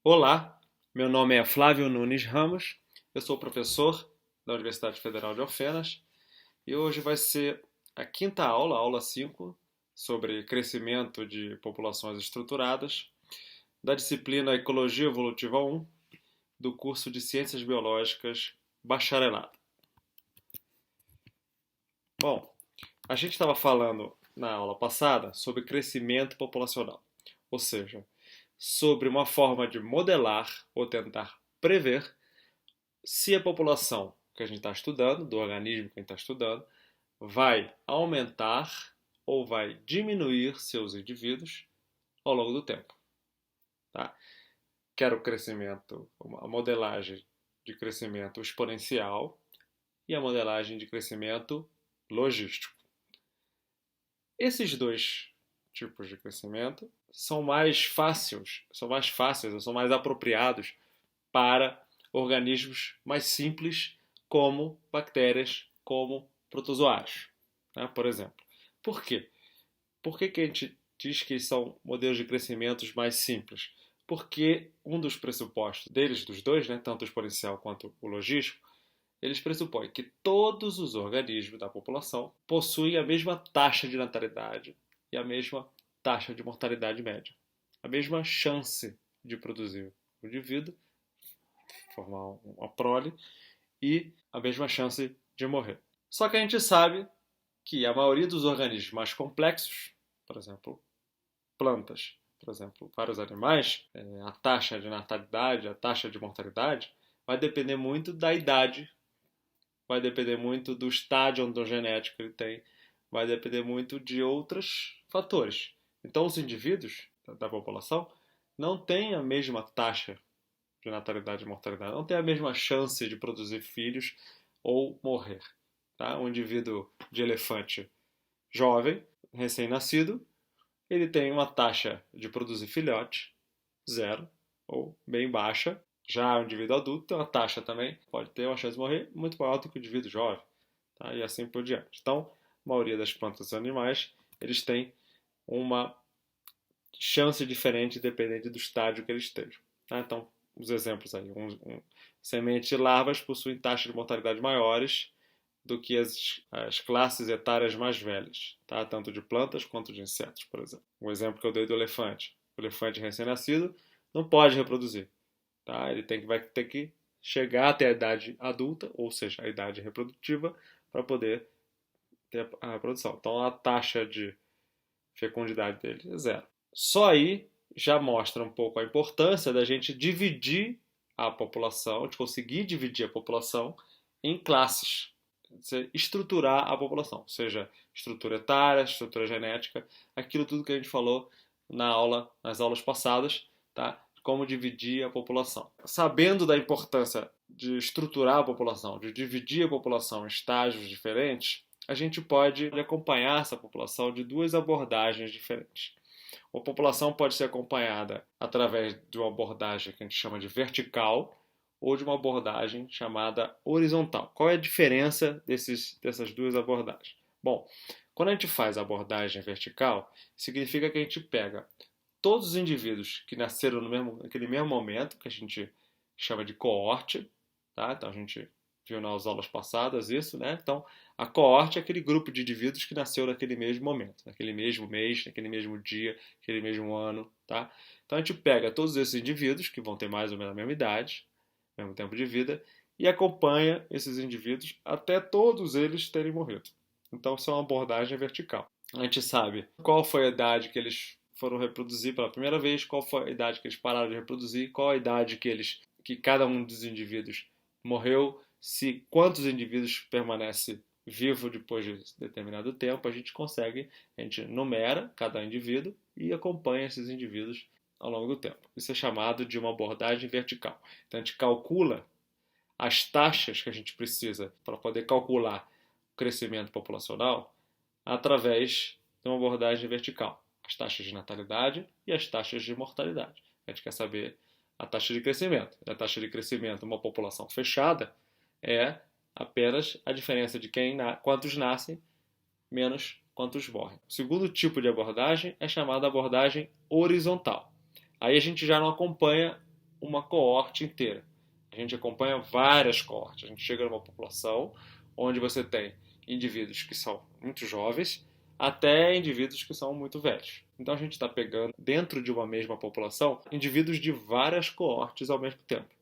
Olá, meu nome é Flávio Nunes Ramos, eu sou professor da Universidade Federal de Alfenas e hoje vai ser a quinta aula, a aula 5, sobre crescimento de populações estruturadas, da disciplina Ecologia Evolutiva 1, do curso de Ciências Biológicas Bacharelado. Bom, a gente estava falando na aula passada sobre crescimento populacional, ou seja, sobre uma forma de modelar ou tentar prever se a população que a gente está estudando, do organismo que a gente está estudando, vai aumentar ou vai diminuir seus indivíduos ao longo do tempo. Tá? Quer o crescimento, a modelagem de crescimento exponencial e a modelagem de crescimento logístico. Esses dois tipos de crescimento são mais fáceis ou são mais apropriados para organismos mais simples, como bactérias, como protozoários, né, por exemplo. Por quê? Por que a gente diz que são modelos de crescimento mais simples? Porque um dos pressupostos deles, dos dois, né, tanto o exponencial quanto o logístico, eles pressupõem que todos os organismos da população possuem a mesma taxa de natalidade e a mesma taxa de mortalidade média, a mesma chance de produzir um indivíduo, formar uma prole, e a mesma chance de morrer. Só que a gente sabe que a maioria dos organismos mais complexos, por exemplo, plantas, por exemplo, vários animais, a taxa de natalidade, a taxa de mortalidade, vai depender muito da idade, vai depender muito do estágio ontogenético que ele tem, vai depender muito de outros fatores. Então, os indivíduos da população não têm a mesma taxa de natalidade e mortalidade, não têm a mesma chance de produzir filhos ou morrer. Tá? Um indivíduo de elefante jovem, recém-nascido, ele tem uma taxa de produzir filhote zero ou bem baixa. Já o indivíduo adulto tem uma taxa também, pode ter uma chance de morrer muito maior do que o indivíduo jovem, tá? E assim por diante. Então, a maioria das plantas e animais, eles têm uma chance diferente dependente do estágio que eles estejam. Tá? Então, os exemplos aí. Sementes e larvas possuem taxas de mortalidade maiores do que as classes etárias mais velhas, tá? Tanto de plantas quanto de insetos, por exemplo. Um exemplo que eu dei do elefante. O elefante recém-nascido não pode reproduzir. Tá? Vai ter que chegar até a idade adulta, ou seja, a idade reprodutiva, para poder ter a reprodução. Então a taxa de fecundidade dele é zero. Só aí já mostra um pouco a importância da gente dividir a população, de conseguir dividir a população em classes, estruturar a população, seja estrutura etária, estrutura genética, aquilo tudo que a gente falou nas aulas passadas, tá? Como dividir a população. Sabendo da importância de estruturar a população, de dividir a população em estágios diferentes, a gente pode acompanhar essa população de duas abordagens diferentes. A população pode ser acompanhada através de uma abordagem que a gente chama de vertical ou de uma abordagem chamada horizontal. Qual é a diferença dessas duas abordagens? Bom, quando a gente faz a abordagem vertical, significa que a gente pega todos os indivíduos que nasceram naquele mesmo momento, que a gente chama de coorte, tá? Então a gente viu nas aulas passadas isso, né? Então a coorte é aquele grupo de indivíduos que nasceu naquele mesmo momento, naquele mesmo mês, naquele mesmo dia, naquele mesmo ano, tá? Então a gente pega todos esses indivíduos que vão ter mais ou menos a mesma idade, mesmo tempo de vida, e acompanha esses indivíduos até todos eles terem morrido. Então isso é uma abordagem vertical. A gente sabe qual foi a idade que eles foram reproduzir pela primeira vez, qual foi a idade que eles pararam de reproduzir, qual a idade que cada um dos indivíduos morreu, quantos indivíduos permanece vivo depois de determinado tempo, a gente numera cada indivíduo e acompanha esses indivíduos ao longo do tempo. Isso é chamado de uma abordagem vertical. Então a gente calcula as taxas que a gente precisa para poder calcular o crescimento populacional através de uma abordagem vertical. As taxas de natalidade e as taxas de mortalidade. A gente quer saber a taxa de crescimento. A taxa de crescimento de uma população fechada é apenas a diferença de quantos nascem menos quantos morrem. O segundo tipo de abordagem é chamada abordagem horizontal. Aí a gente já não acompanha uma coorte inteira. A gente acompanha várias coortes. A gente chega numa população onde você tem indivíduos que são muito jovens até indivíduos que são muito velhos. Então a gente está pegando, dentro de uma mesma população, indivíduos de várias coortes ao mesmo tempo.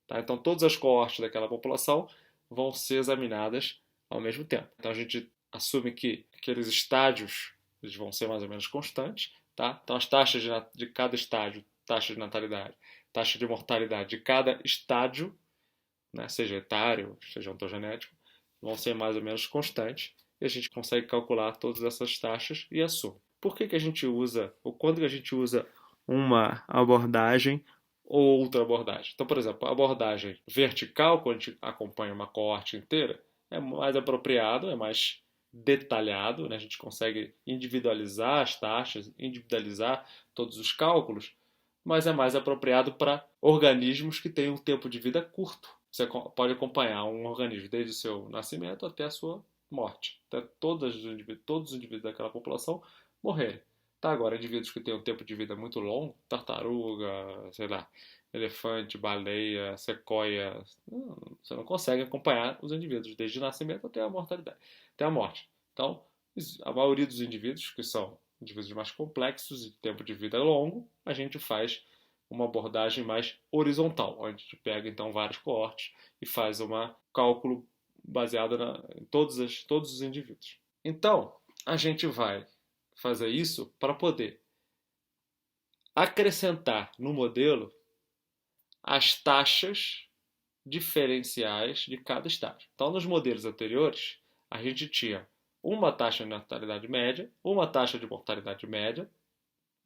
Tá? Então todas as coortes daquela população vão ser examinadas ao mesmo tempo. Então a gente assume que aqueles estádios eles vão ser mais ou menos constantes. Tá? Então as taxas de cada estágio, taxa de natalidade, taxa de mortalidade de cada estádio, né, seja etário, seja ontogenético, vão ser mais ou menos constantes e a gente consegue calcular todas essas taxas e assume. Por que a gente usa, ou quando que a gente usa uma abordagem ou outra abordagem? Então, por exemplo, a abordagem vertical, quando a gente acompanha uma coorte inteira, é mais apropriado, é mais detalhado, né? A gente consegue individualizar as taxas, individualizar todos os cálculos, mas é mais apropriado para organismos que têm um tempo de vida curto. Você pode acompanhar um organismo desde o seu nascimento até a sua morte, até todos os indivíduos daquela população morrerem. Tá, agora, indivíduos que têm um tempo de vida muito longo, tartaruga, sei lá, elefante, baleia, sequoia, você não consegue acompanhar os indivíduos desde o nascimento até a mortalidade, até a morte. Então, a maioria dos indivíduos, que são indivíduos mais complexos e tempo de vida longo, a gente faz uma abordagem mais horizontal, onde a gente pega então vários coortes e faz um cálculo baseado em todos os indivíduos. Então, a gente vai fazer isso para poder acrescentar no modelo as taxas diferenciais de cada estágio. Então, nos modelos anteriores, a gente tinha uma taxa de natalidade média, uma taxa de mortalidade média,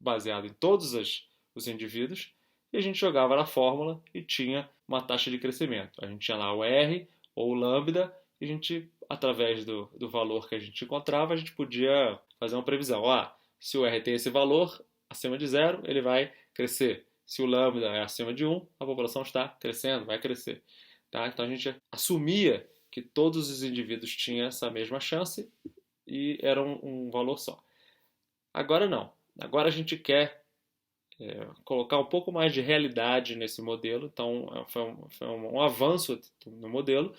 baseada em todos os indivíduos, e a gente jogava na fórmula e tinha uma taxa de crescimento. A gente tinha lá o R ou o lambda, e a gente, através do valor que a gente encontrava, a gente podia fazer uma previsão. Se o R tem esse valor, acima de 0, ele vai crescer. Se o lambda é acima de 1, a população está crescendo, vai crescer. Tá? Então a gente assumia que todos os indivíduos tinham essa mesma chance e era um valor só. Agora não. Agora a gente quer colocar um pouco mais de realidade nesse modelo. Então foi um avanço no modelo,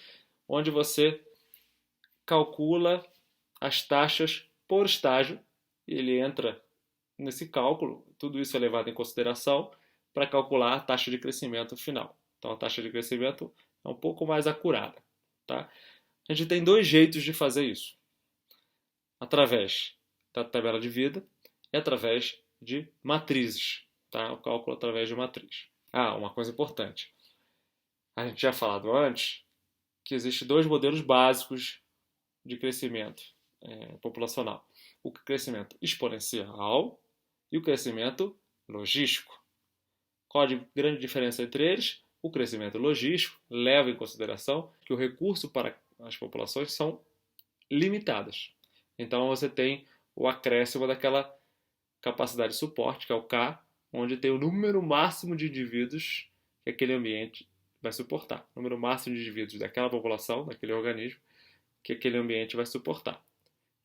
onde você calcula as taxas por estágio. Ele entra nesse cálculo, tudo isso é levado em consideração para calcular a taxa de crescimento final. Então a taxa de crescimento é um pouco mais acurada. Tá? A gente tem dois jeitos de fazer isso. Através da tabela de vida e através de matrizes. Tá? O cálculo através de matriz. Uma coisa importante. A gente já falado antes que existem dois modelos básicos de crescimento populacional. O crescimento exponencial e o crescimento logístico. Qual a grande diferença entre eles? O crescimento logístico leva em consideração que o recurso para as populações são limitadas. Então você tem o acréscimo daquela capacidade de suporte, que é o K, onde tem o número máximo de indivíduos que aquele ambiente vai suportar. O número máximo de indivíduos daquela população, daquele organismo, que aquele ambiente vai suportar.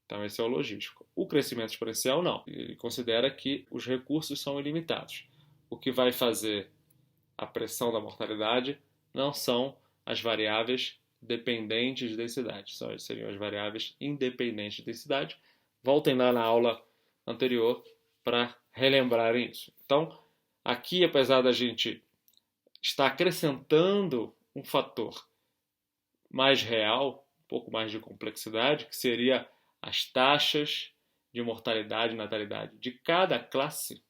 Então esse é o logístico. O crescimento exponencial não. Ele considera que os recursos são ilimitados. O que vai fazer a pressão da mortalidade não são as variáveis dependentes de densidade, seriam as variáveis independentes de densidade. Voltem lá na aula anterior para relembrarem isso. Então, aqui, apesar da gente estar acrescentando um fator mais real, um pouco mais de complexidade, que seria as taxas de mortalidade e natalidade de cada classe,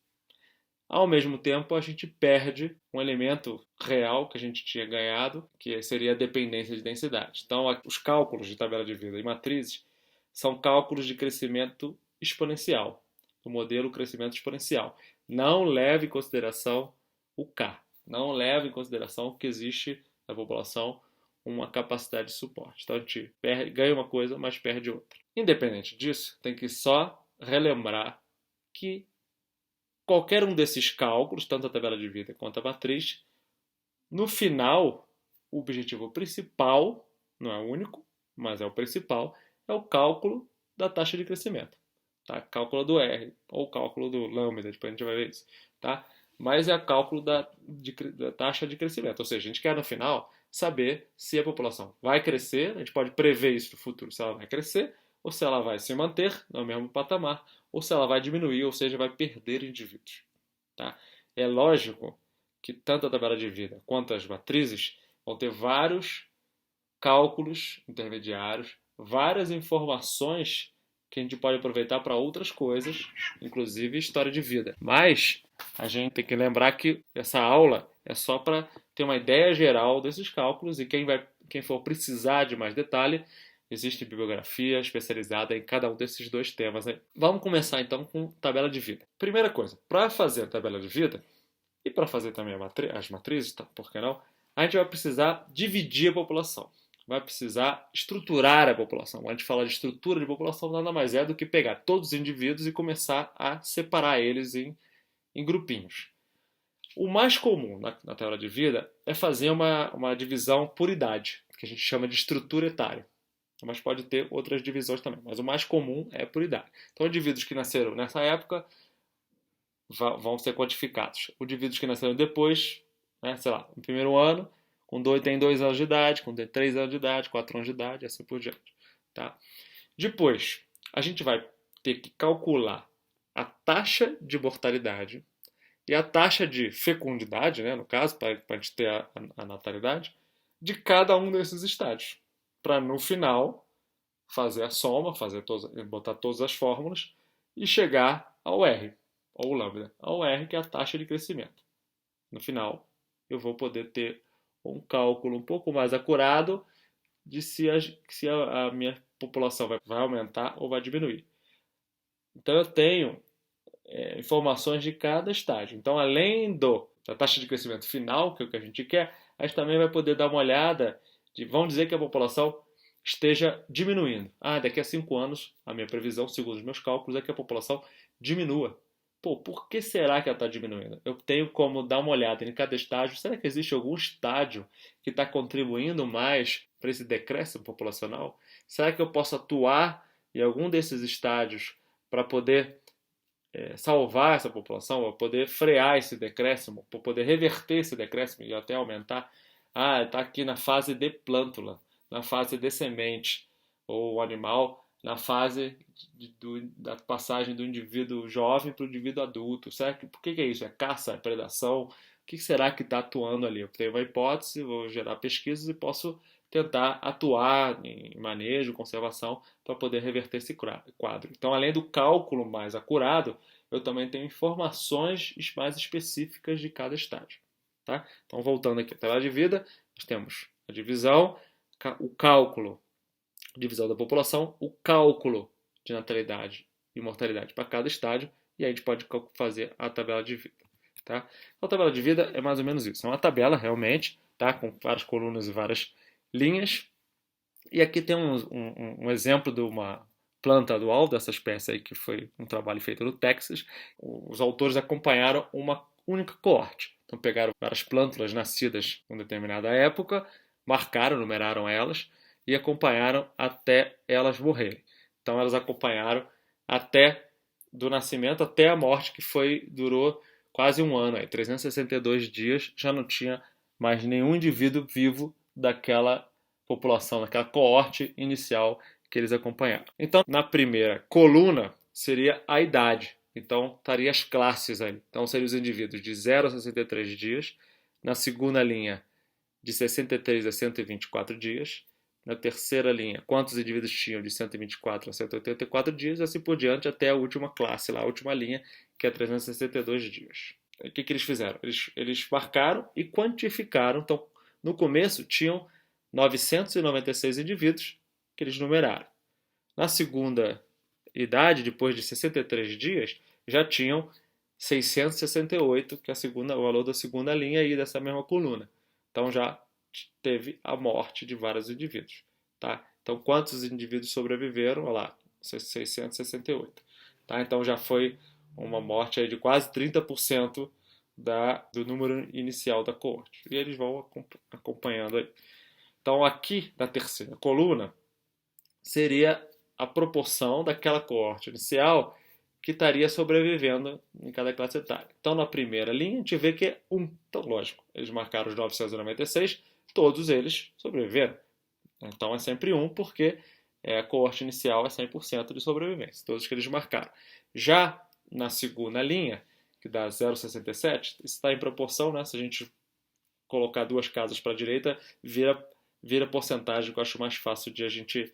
ao mesmo tempo a gente perde um elemento real que a gente tinha ganhado, que seria a dependência de densidade. Então, os cálculos de tabela de vida e matrizes são cálculos de crescimento exponencial, o modelo crescimento exponencial. Não leve em consideração o K, não leve em consideração que existe na população uma capacidade de suporte. Então a gente ganha uma coisa, mas perde outra. Independente disso, tem que só relembrar que qualquer um desses cálculos, tanto a tabela de vida quanto a matriz, no final, o objetivo principal, não é o único, mas é o principal, é o cálculo da taxa de crescimento. Tá? Cálculo do R, ou cálculo do lambda, depois a gente vai ver isso. Tá? mas é cálculo da taxa de crescimento. Ou seja, a gente quer no final saber se a população vai crescer, a gente pode prever isso no futuro, se ela vai crescer, ou se ela vai se manter no mesmo patamar, ou se ela vai diminuir, ou seja, vai perder indivíduos. Tá? É lógico que tanto a tabela de vida quanto as matrizes vão ter vários cálculos intermediários, várias informações que a gente pode aproveitar para outras coisas, inclusive história de vida. Mas a gente tem que lembrar que essa aula é só para ter uma ideia geral desses cálculos e quem for precisar de mais detalhe, existe bibliografia especializada em cada um desses dois temas. Vamos começar então com tabela de vida. Primeira coisa, para fazer a tabela de vida e para fazer também as matrizes, tá? Por que não? A gente vai precisar dividir a população. Vai precisar estruturar a população. Quando a gente fala de estrutura de população, nada mais é do que pegar todos os indivíduos e começar a separar eles em grupinhos. O mais comum na tabela de vida é fazer uma divisão por idade, que a gente chama de estrutura etária. Mas pode ter outras divisões também. Mas o mais comum é por idade. Então, indivíduos que nasceram nessa época vão ser quantificados. Os indivíduos que nasceram depois, né, sei lá, no primeiro ano, tem 2 anos de idade, tem 3 anos de idade, 4 anos de idade, assim por diante. Tá? Depois, a gente vai ter que calcular a taxa de mortalidade e a taxa de fecundidade, né, no caso, para a gente ter a natalidade, de cada um desses estádios. Para no final fazer a soma, botar todas as fórmulas e chegar ao R, ou lambda, ao R, que é a taxa de crescimento. No final, eu vou poder ter um cálculo um pouco mais acurado de se a minha população vai aumentar ou vai diminuir. Então eu tenho informações de cada estágio. Então, além da taxa de crescimento final, que é o que a gente quer, a gente também vai poder dar uma olhada vamos dizer que a população esteja diminuindo. Daqui a 5 anos, a minha previsão, segundo os meus cálculos, é que a população diminua. Por que será que ela está diminuindo? Eu tenho como dar uma olhada em cada estágio. Será que existe algum estágio que está contribuindo mais para esse decréscimo populacional? Será que eu posso atuar em algum desses estágios para poder salvar essa população, para poder frear esse decréscimo, para poder reverter esse decréscimo e até aumentar? Está aqui na fase de plântula, na fase de semente, ou o animal na fase da passagem do indivíduo jovem para o indivíduo adulto. Por que é isso? É caça? É predação? O que será que está atuando ali? Eu tenho uma hipótese, vou gerar pesquisas e posso tentar atuar em manejo, conservação, para poder reverter esse quadro. Então, além do cálculo mais acurado, eu também tenho informações mais específicas de cada estágio. Tá? Então, voltando aqui à tabela de vida, nós temos a divisão, o cálculo, divisão da população, o cálculo de natalidade e mortalidade para cada estágio, e aí a gente pode fazer a tabela de vida. Tá? Então, a tabela de vida é mais ou menos isso. É uma tabela, realmente, tá? Com várias colunas e várias linhas. E aqui tem um exemplo de uma planta anual dessa espécie aí, que foi um trabalho feito no Texas. Os autores acompanharam uma única coorte. Então pegaram várias plântulas nascidas em determinada época, numeraram elas e acompanharam até elas morrerem. Então elas acompanharam do nascimento até a morte, que durou quase um ano, 362 dias, já não tinha mais nenhum indivíduo vivo daquela população, daquela coorte inicial que eles acompanharam. Então, na primeira coluna seria a idade. Então, estaria as classes aí. Então, seriam os indivíduos de 0 a 63 dias. Na segunda linha, de 63 a 124 dias. Na terceira linha, quantos indivíduos tinham de 124 a 184 dias, e assim por diante, até a última classe, lá, a última linha, que é 362 dias. O que eles fizeram? Eles marcaram e quantificaram. Então, no começo, tinham 996 indivíduos que eles numeraram. Na segunda idade, depois de 63 dias, já tinham 668, que é o valor da segunda linha aí dessa mesma coluna. Então já teve a morte de vários indivíduos. Tá? Então quantos indivíduos sobreviveram? Olha lá, 668. Tá? Então já foi uma morte aí de quase 30% do número inicial da coorte. E eles vão acompanhando aí. Então aqui, na terceira coluna, seria a proporção daquela coorte inicial que estaria sobrevivendo em cada classe etária. Então, na primeira linha, a gente vê que é 1. Então, lógico, eles marcaram os 996, todos eles sobreviveram. Então, é sempre 1, porque a coorte inicial é 100% de sobrevivência, todos que eles marcaram. Já na segunda linha, que dá 0,67, isso está em proporção, né? Se a gente colocar duas casas para a direita, vira porcentagem, que eu acho mais fácil de a gente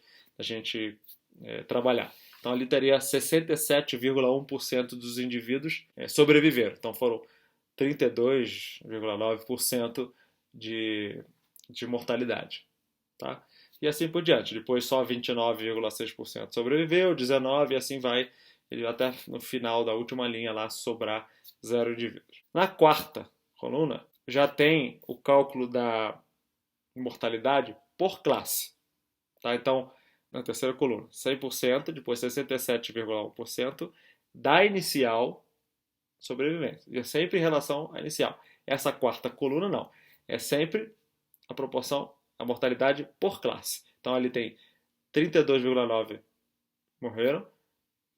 trabalhar. Então, ali teria 67,1% dos indivíduos sobreviveram. Então, foram 32,9% de mortalidade. Tá? E assim por diante. Depois, só 29,6% sobreviveu, 19% e assim vai. Ele até no final da última linha lá sobrar 0 indivíduos. Na quarta coluna, já tem o cálculo da mortalidade por classe. Tá? Então, na terceira coluna, 100%, depois 67,1% da inicial sobrevivência. E é sempre em relação à inicial. Essa quarta coluna não. É sempre a proporção, a mortalidade por classe. Então, ali tem 32,9 morreram.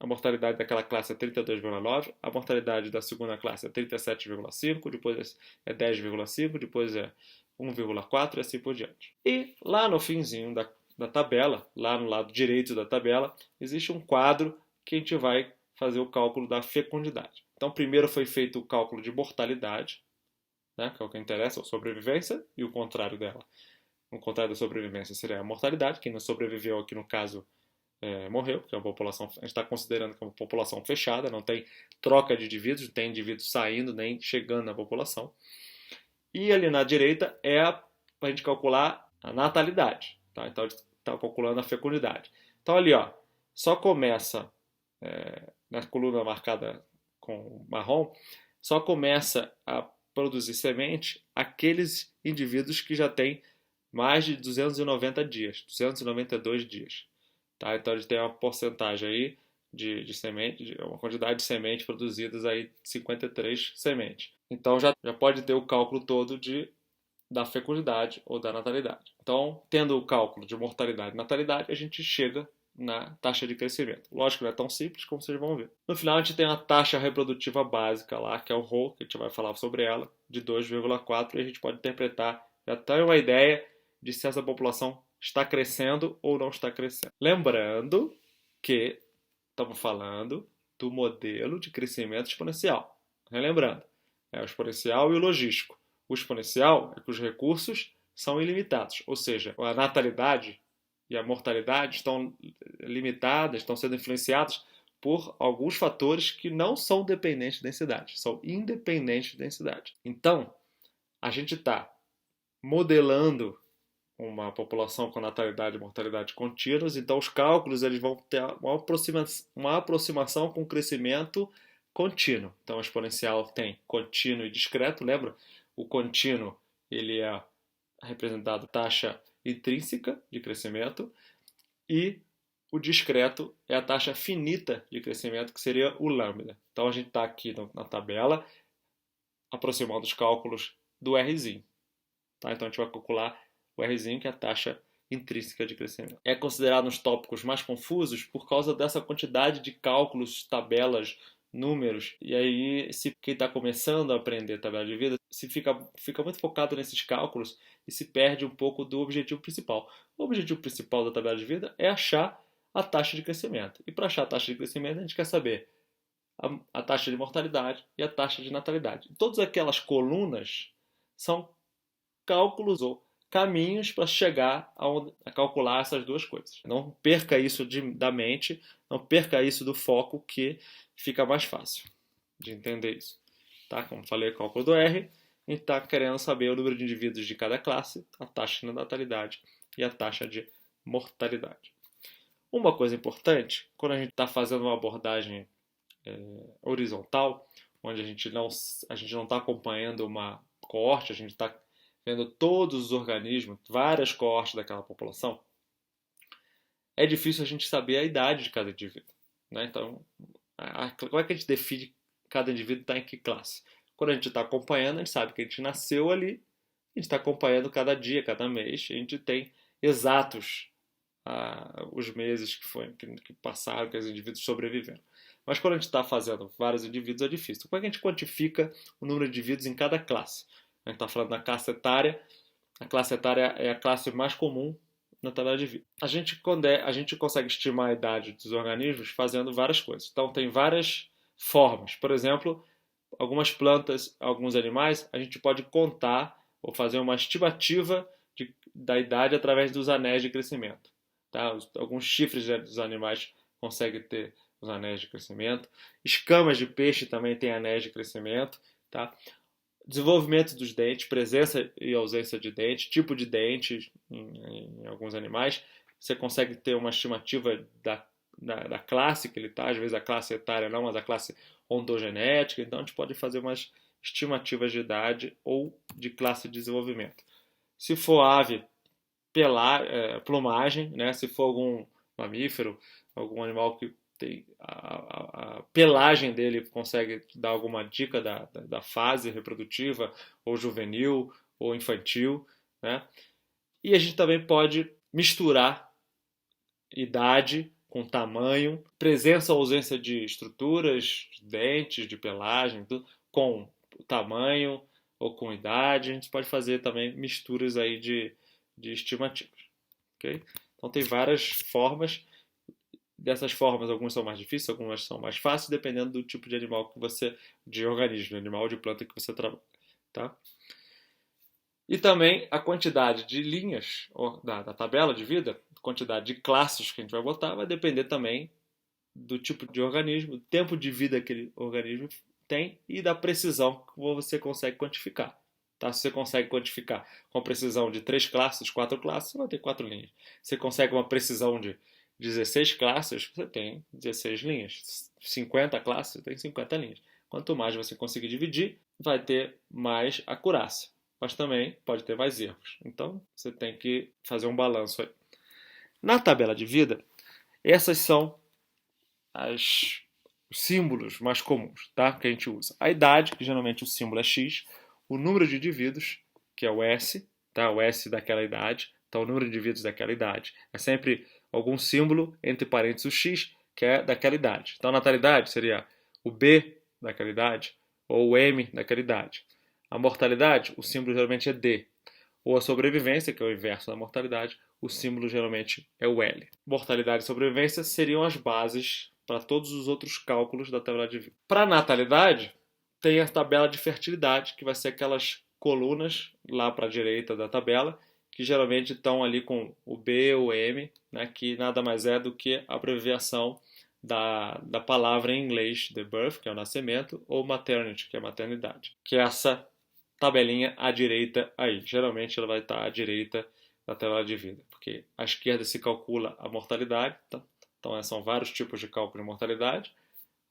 A mortalidade daquela classe é 32,9, a mortalidade da segunda classe é 37,5, depois é 10,5, depois é 1,4 e assim por diante. E lá no finzinho da tabela, lá no lado direito da tabela, existe um quadro que a gente vai fazer o cálculo da fecundidade. Então, primeiro foi feito o cálculo de mortalidade, né, que é o que interessa, a sobrevivência, e o contrário dela. O contrário da sobrevivência seria a mortalidade. Quem não sobreviveu aqui no caso morreu, porque é uma população, a gente está considerando que é uma população fechada, não tem troca de indivíduos, não tem indivíduos saindo nem chegando na população. E ali na direita é para a gente calcular a natalidade. Tá? Então a gente está calculando a fecundidade. Então ali, ó, só começa, na coluna marcada com marrom, só começa a produzir semente aqueles indivíduos que já têm mais de 290 dias, 292 dias. Tá? Então a gente tem uma porcentagem aí de semente, uma quantidade de sementes produzidas aí, 53 sementes. Então já pode ter o cálculo todo da fecundidade ou da natalidade. Então, tendo o cálculo de mortalidade e natalidade, a gente chega na taxa de crescimento. Lógico que não é tão simples como vocês vão ver. No final, a gente tem a taxa reprodutiva básica lá, que é o Rho, que a gente vai falar sobre ela, de 2,4, e a gente pode interpretar, já tem uma ideia de se essa população está crescendo ou não está crescendo. Lembrando que estamos falando do modelo de crescimento exponencial. Relembrando, é o exponencial e o logístico. O exponencial é que os recursos são ilimitados, ou seja, a natalidade e a mortalidade estão limitadas, estão sendo influenciadas por alguns fatores que não são dependentes de densidade, são independentes de densidade. Então, a gente está modelando uma população com natalidade e mortalidade contínuas, então os cálculos eles vão ter uma aproximação com crescimento contínuo. Então, o exponencial tem contínuo e discreto, lembra? O contínuo ele é representado taxa intrínseca de crescimento e o discreto é a taxa finita de crescimento, que seria o lambda. Então, a gente está aqui na tabela aproximando os cálculos do Rzinho. Tá? Então, a gente vai calcular o Rzinho, que é a taxa intrínseca de crescimento. É considerado uns tópicos mais confusos por causa dessa quantidade de cálculos, tabelas, números. E aí, se quem está começando a aprender tabela de vida, se fica muito focado nesses cálculos e se perde um pouco do objetivo principal. O objetivo principal da tabela de vida é achar a taxa de crescimento. E para achar a taxa de crescimento, a gente quer saber a taxa de mortalidade e a taxa de natalidade. Todas aquelas colunas são cálculos ou caminhos para chegar a calcular essas duas coisas. Não perca isso da mente, não perca isso do foco, que fica mais fácil de entender isso. Tá? Como falei, o cálculo do R, a gente está querendo saber o número de indivíduos de cada classe, a taxa de natalidade e a taxa de mortalidade. Uma coisa importante, quando a gente está fazendo uma abordagem horizontal, onde a gente não está acompanhando uma coorte, a gente está vendo todos os organismos, várias coortes daquela população, é difícil a gente saber a idade de cada indivíduo. Né? Então, como é que a gente define cada indivíduo está em que classe? Quando a gente está acompanhando, a gente sabe que a gente nasceu ali, a gente está acompanhando cada dia, cada mês, a gente tem exatos os meses que passaram, que os indivíduos sobreviveram. Mas quando a gente está fazendo vários indivíduos é difícil. Então, como é que a gente quantifica o número de indivíduos em cada classe? A gente está falando da classe etária. A classe etária é a classe mais comum na tabela de vida. A gente consegue estimar a idade dos organismos fazendo várias coisas. Então, tem várias formas. Por exemplo, algumas plantas, alguns animais, a gente pode contar ou fazer uma estimativa da idade através dos anéis de crescimento. Tá? Alguns chifres dos animais conseguem ter os anéis de crescimento. Escamas de peixe também têm anéis de crescimento. Tá? Desenvolvimento dos dentes, presença e ausência de dente, tipo de dente em alguns animais. Você consegue ter uma estimativa da classe que ele está, às vezes a classe etária não, mas a classe ontogenética. Então a gente pode fazer umas estimativas de idade ou de classe de desenvolvimento. Se for ave, plumagem, né? Se for algum mamífero, algum animal que tem a pelagem dele consegue dar alguma dica da fase reprodutiva, ou juvenil, ou infantil, né? E a gente também pode misturar idade com tamanho, presença ou ausência de estruturas, de dentes, de pelagem, com tamanho ou com idade. A gente pode fazer também misturas aí de estimativas. Okay? Então tem várias formas. Dessas formas, algumas são mais difíceis, algumas são mais fáceis, dependendo do tipo de animal que você, de organismo, de animal ou de planta que você trabalha. Tá? E também a quantidade de linhas da tabela de vida, quantidade de classes que a gente vai botar, vai depender também do tipo de organismo, do tempo de vida que aquele organismo tem e da precisão que você consegue quantificar. Tá? Se você consegue quantificar com precisão de 3 classes, 4 classes, você vai ter 4 linhas. Se você consegue uma precisão de 16 classes, você tem 16 linhas. 50 classes, você tem 50 linhas. Quanto mais você conseguir dividir, vai ter mais acurácia. Mas também pode ter mais erros. Então, você tem que fazer um balanço aí. Na tabela de vida, essas são os símbolos mais comuns, tá? Que a gente usa. A idade, que geralmente o símbolo é X. O número de indivíduos, que é o S, tá? O S daquela idade. Então, o número de indivíduos daquela idade é sempre algum símbolo entre parênteses o X, que é daquela idade. Então, a natalidade seria o B daquela idade ou o M daquela idade. A mortalidade, o símbolo geralmente é D. Ou a sobrevivência, que é o inverso da mortalidade, o símbolo geralmente é o L. Mortalidade e sobrevivência seriam as bases para todos os outros cálculos da tabela de vida. Para a natalidade, tem a tabela de fertilidade, que vai ser aquelas colunas lá para a direita da tabela, que geralmente estão ali com o B ou M, né, que nada mais é do que a abreviação da palavra em inglês, the birth, que é o nascimento, ou maternity, que é a maternidade. Que é essa tabelinha à direita aí. Geralmente ela vai estar à direita da tabela de vida, porque à esquerda se calcula a mortalidade, tá? Então são vários tipos de cálculo de mortalidade,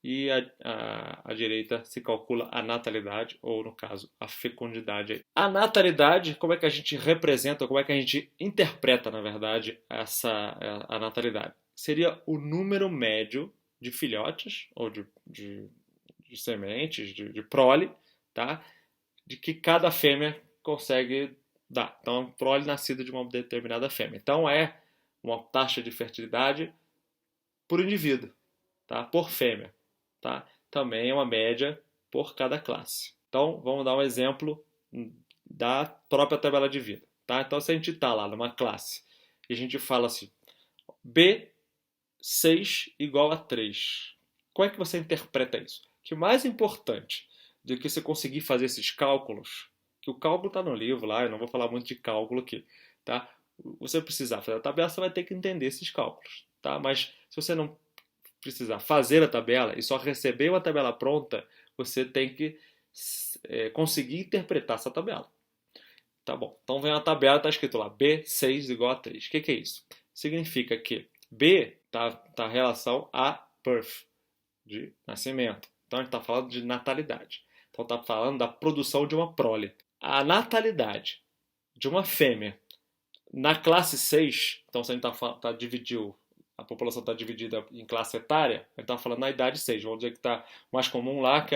e à direita se calcula a natalidade, ou no caso, a fecundidade. A natalidade, como é que a gente representa, como é que a gente interpreta, na verdade, a natalidade? Seria o número médio de filhotes, ou de sementes, de prole, tá? De que cada fêmea consegue dar. Então, prole nascida de uma determinada fêmea. Então, é uma taxa de fertilidade por indivíduo, tá? Por fêmea. Tá? Também é uma média por cada classe. Então, vamos dar um exemplo da própria tabela de vida. Tá? Então, se a gente está lá numa classe e a gente fala assim, B6 igual a 3. Como é que você interpreta isso? Que o mais importante do que você conseguir fazer esses cálculos, que o cálculo está no livro lá, eu não vou falar muito de cálculo aqui, tá? Você precisar fazer a tabela, você vai ter que entender esses cálculos, tá? Mas se você não precisar fazer a tabela e só receber uma tabela pronta, você tem que conseguir interpretar essa tabela. Tá bom. Então vem a tabela, está escrito lá B6 igual a 3. O que é isso? Significa que B está em relação a birth, de nascimento. Então a gente está falando de natalidade. Então está falando da produção de uma prole. A natalidade de uma fêmea na classe 6, então se a gente está dividido, a população está dividida em classe etária, a gente está falando na idade 6. Vamos dizer que está mais comum lá, que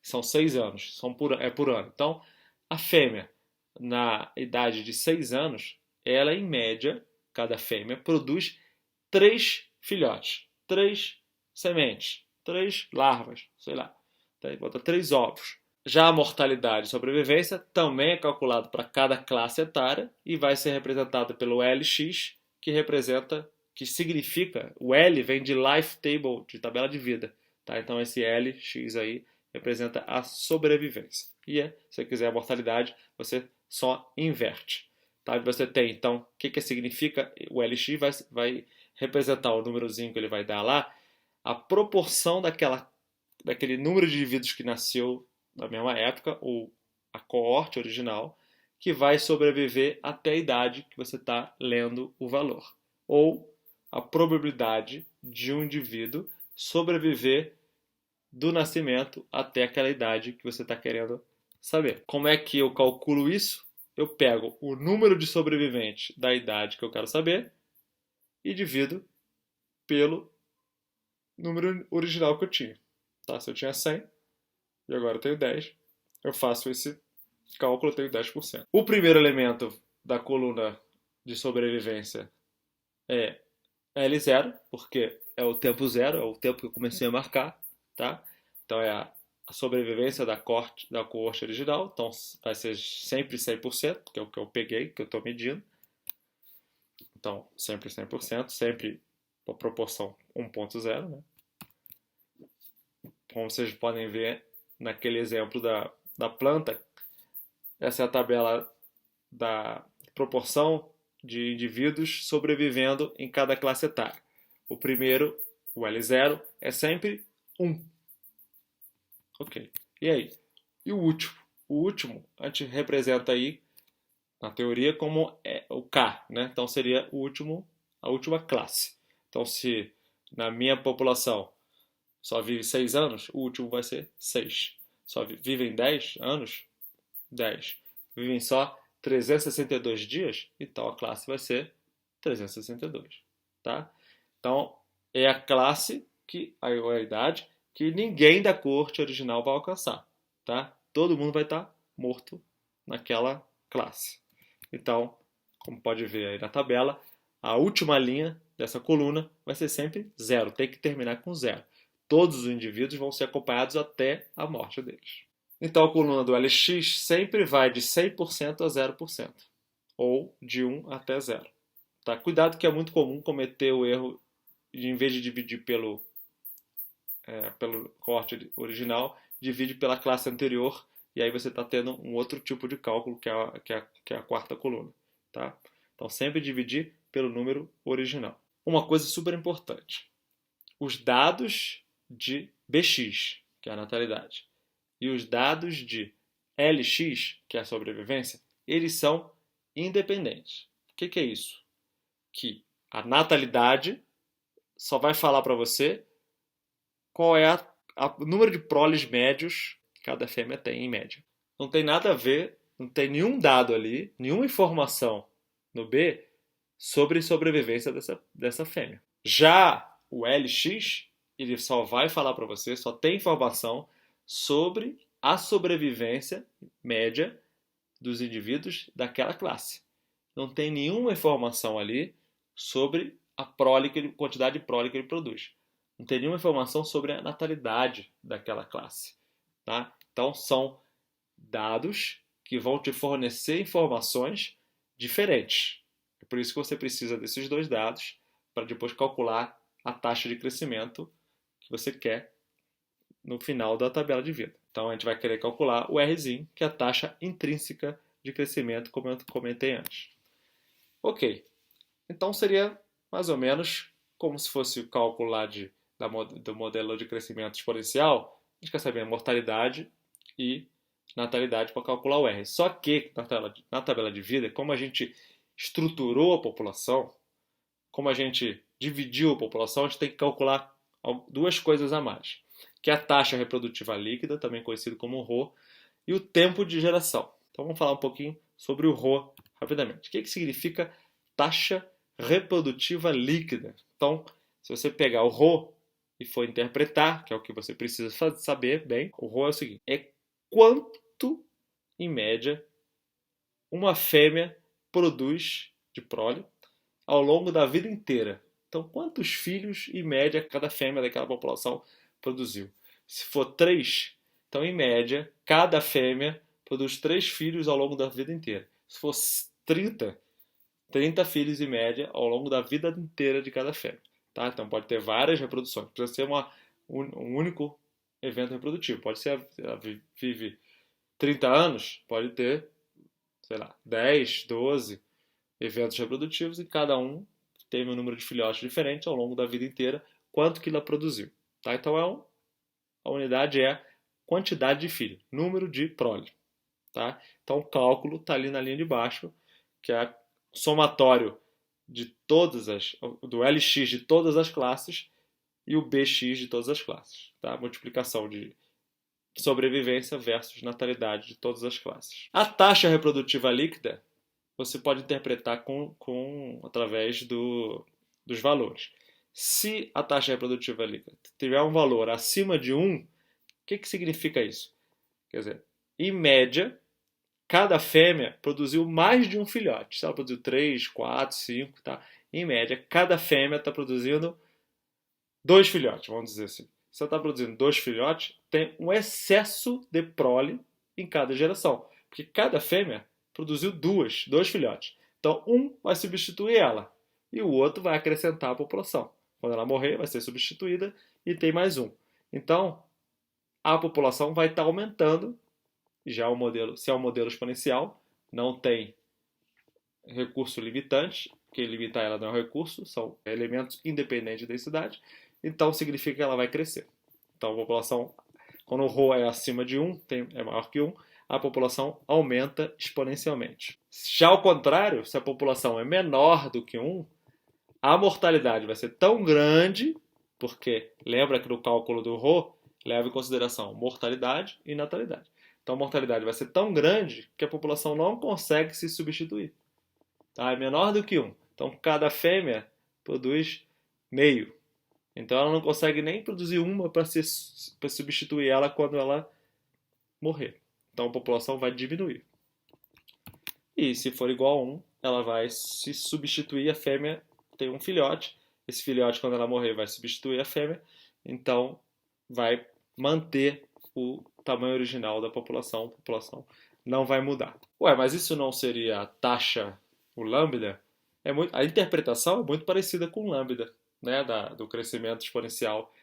são 6 anos, é por ano. Então, a fêmea, na idade de 6 anos, ela, em média, cada fêmea produz 3 filhotes, 3 sementes. 3 larvas, sei lá. Tá? Bota 3 ovos. Já a mortalidade e sobrevivência também é calculado para cada classe etária e vai ser representado pelo LX, que significa, o L vem de Life Table, de tabela de vida. Tá? Então esse LX aí representa a sobrevivência. E se você quiser a mortalidade, você só inverte. Tá? Você tem, então, o que significa? O LX vai representar o númerozinho que ele vai dar lá, a proporção daquele número de indivíduos que nasceu na mesma época, ou a coorte original, que vai sobreviver até a idade que você está lendo o valor. Ou a probabilidade de um indivíduo sobreviver do nascimento até aquela idade que você está querendo saber. Como é que eu calculo isso? Eu pego o número de sobreviventes da idade que eu quero saber e divido pelo número original que eu tinha. Tá? Se eu tinha 100 e agora eu tenho 10, eu faço esse cálculo, eu tenho 10%. O primeiro elemento da coluna de sobrevivência é L0, porque é o tempo zero, é o tempo que eu comecei a marcar. Tá? Então é a sobrevivência da coorte original, então vai ser sempre 100%, que é o que eu peguei, que eu estou medindo. Então, sempre 100%, sempre a proporção 1.0, né? Como vocês podem ver naquele exemplo da planta, essa é a tabela da proporção de indivíduos sobrevivendo em cada classe etária. O primeiro, o L0, é sempre 1. Ok. E aí? E o último? O último a gente representa aí, na teoria, como o K, né? Então seria a última classe. Então se na minha população só vive 6 anos, o último vai ser 6. Só vivem 10 anos, 10. Vivem só 362 dias, então a classe vai ser 362. Tá? Então é a classe, a idade, que ninguém da corte original vai alcançar. Tá? Todo mundo vai estar morto naquela classe. Então, como pode ver aí na tabela, a última linha dessa coluna vai ser sempre 0. Tem que terminar com 0. Todos os indivíduos vão ser acompanhados até a morte deles. Então a coluna do LX sempre vai de 100% a 0%. Ou de 1 até 0. Tá? Cuidado que é muito comum cometer o erro de, em vez de dividir pelo corte original, divide pela classe anterior e aí você está tendo um outro tipo de cálculo que é a quarta coluna. Tá? Então sempre dividir pelo número original. Uma coisa super importante. Os dados de BX, que é a natalidade, e os dados de LX, que é a sobrevivência, eles são independentes. O que é isso? Que a natalidade só vai falar para você qual é o número de proles médios que cada fêmea tem em média. Não tem nada a ver, não tem nenhum dado ali, nenhuma informação no B sobre sobrevivência dessa fêmea. Já o LX, ele só vai falar para você, só tem informação sobre a sobrevivência média dos indivíduos daquela classe. Não tem nenhuma informação ali sobre a quantidade de prole que ele produz. Não tem nenhuma informação sobre a natalidade daquela classe. Tá? Então, são dados que vão te fornecer informações diferentes. É por isso que você precisa desses dois dados para depois calcular a taxa de crescimento que você quer no final da tabela de vida. Então, a gente vai querer calcular o Rzinho, que é a taxa intrínseca de crescimento, como eu comentei antes. Ok. Então, seria mais ou menos como se fosse o cálculo lá do modelo de crescimento exponencial. A gente quer saber a mortalidade e natalidade para calcular o R. Só que na tabela de vida, como a gente estruturou a população, como a gente dividiu a população, a gente tem que calcular duas coisas a mais, que é a taxa reprodutiva líquida, também conhecido como Rho, e o tempo de geração. Então vamos falar um pouquinho sobre o Rho rapidamente. O que significa taxa reprodutiva líquida? Então, se você pegar o Rho e for interpretar, que é o que você precisa saber bem, o Rho é o seguinte: é quanto, em média, uma fêmea produz de prole ao longo da vida inteira. Então, quantos filhos, em média, cada fêmea daquela população produziu. Se for 3, então, em média, cada fêmea produz 3 filhos ao longo da vida inteira. Se for 30 filhos em média ao longo da vida inteira de cada fêmea. Tá? Então, pode ter várias reproduções. Não precisa ser um único evento reprodutivo. Pode ser, ela vive 30 anos, pode ter, sei lá, 10, 12 eventos reprodutivos e cada um tem um número de filhotes diferente ao longo da vida inteira, quanto que ela produziu. Tá? Então, a unidade é quantidade de filho, número de prole. Tá? Então, o cálculo está ali na linha de baixo, que é o somatório de do LX de todas as classes e o BX de todas as classes. Tá? Multiplicação de sobrevivência versus natalidade de todas as classes. A taxa reprodutiva líquida você pode interpretar através dos valores. Se a taxa reprodutiva líquida tiver um valor acima de 1, o que significa isso? Quer dizer, em média, cada fêmea produziu mais de um filhote. Se ela produziu 3, 4, 5, tá? Em média, cada fêmea está produzindo 2 filhotes, vamos dizer assim. Se ela está produzindo 2 filhotes, tem um excesso de prole em cada geração. Porque cada fêmea produziu 2 filhotes. Então, um vai substituir ela e o outro vai acrescentar a população. Quando ela morrer, vai ser substituída e tem mais um. Então, a população vai estar aumentando. Já o modelo, se é um modelo exponencial, não tem recurso limitante, porque limitar ela não é um recurso, são elementos independentes de densidade, então significa que ela vai crescer. Então a população, quando o ρ é acima de 1, é maior que 1, a população aumenta exponencialmente. Já ao contrário, se a população é menor do que 1, a mortalidade vai ser tão grande, porque lembra que no cálculo do ρ leva em consideração mortalidade e natalidade. Então a mortalidade vai ser tão grande que a população não consegue se substituir. Tá? É menor do que 1. Então cada fêmea produz meio. Então ela não consegue nem produzir uma para substituir ela quando ela morrer. Então a população vai diminuir. E se for igual a 1, ela vai se substituir, a fêmea tem um filhote. Esse filhote, quando ela morrer, vai substituir a fêmea. Então vai manter o tamanho original da população. A população não vai mudar. Ué, mas isso não seria a taxa, o lambda? A interpretação é muito parecida com o lambda, né, do crescimento exponencial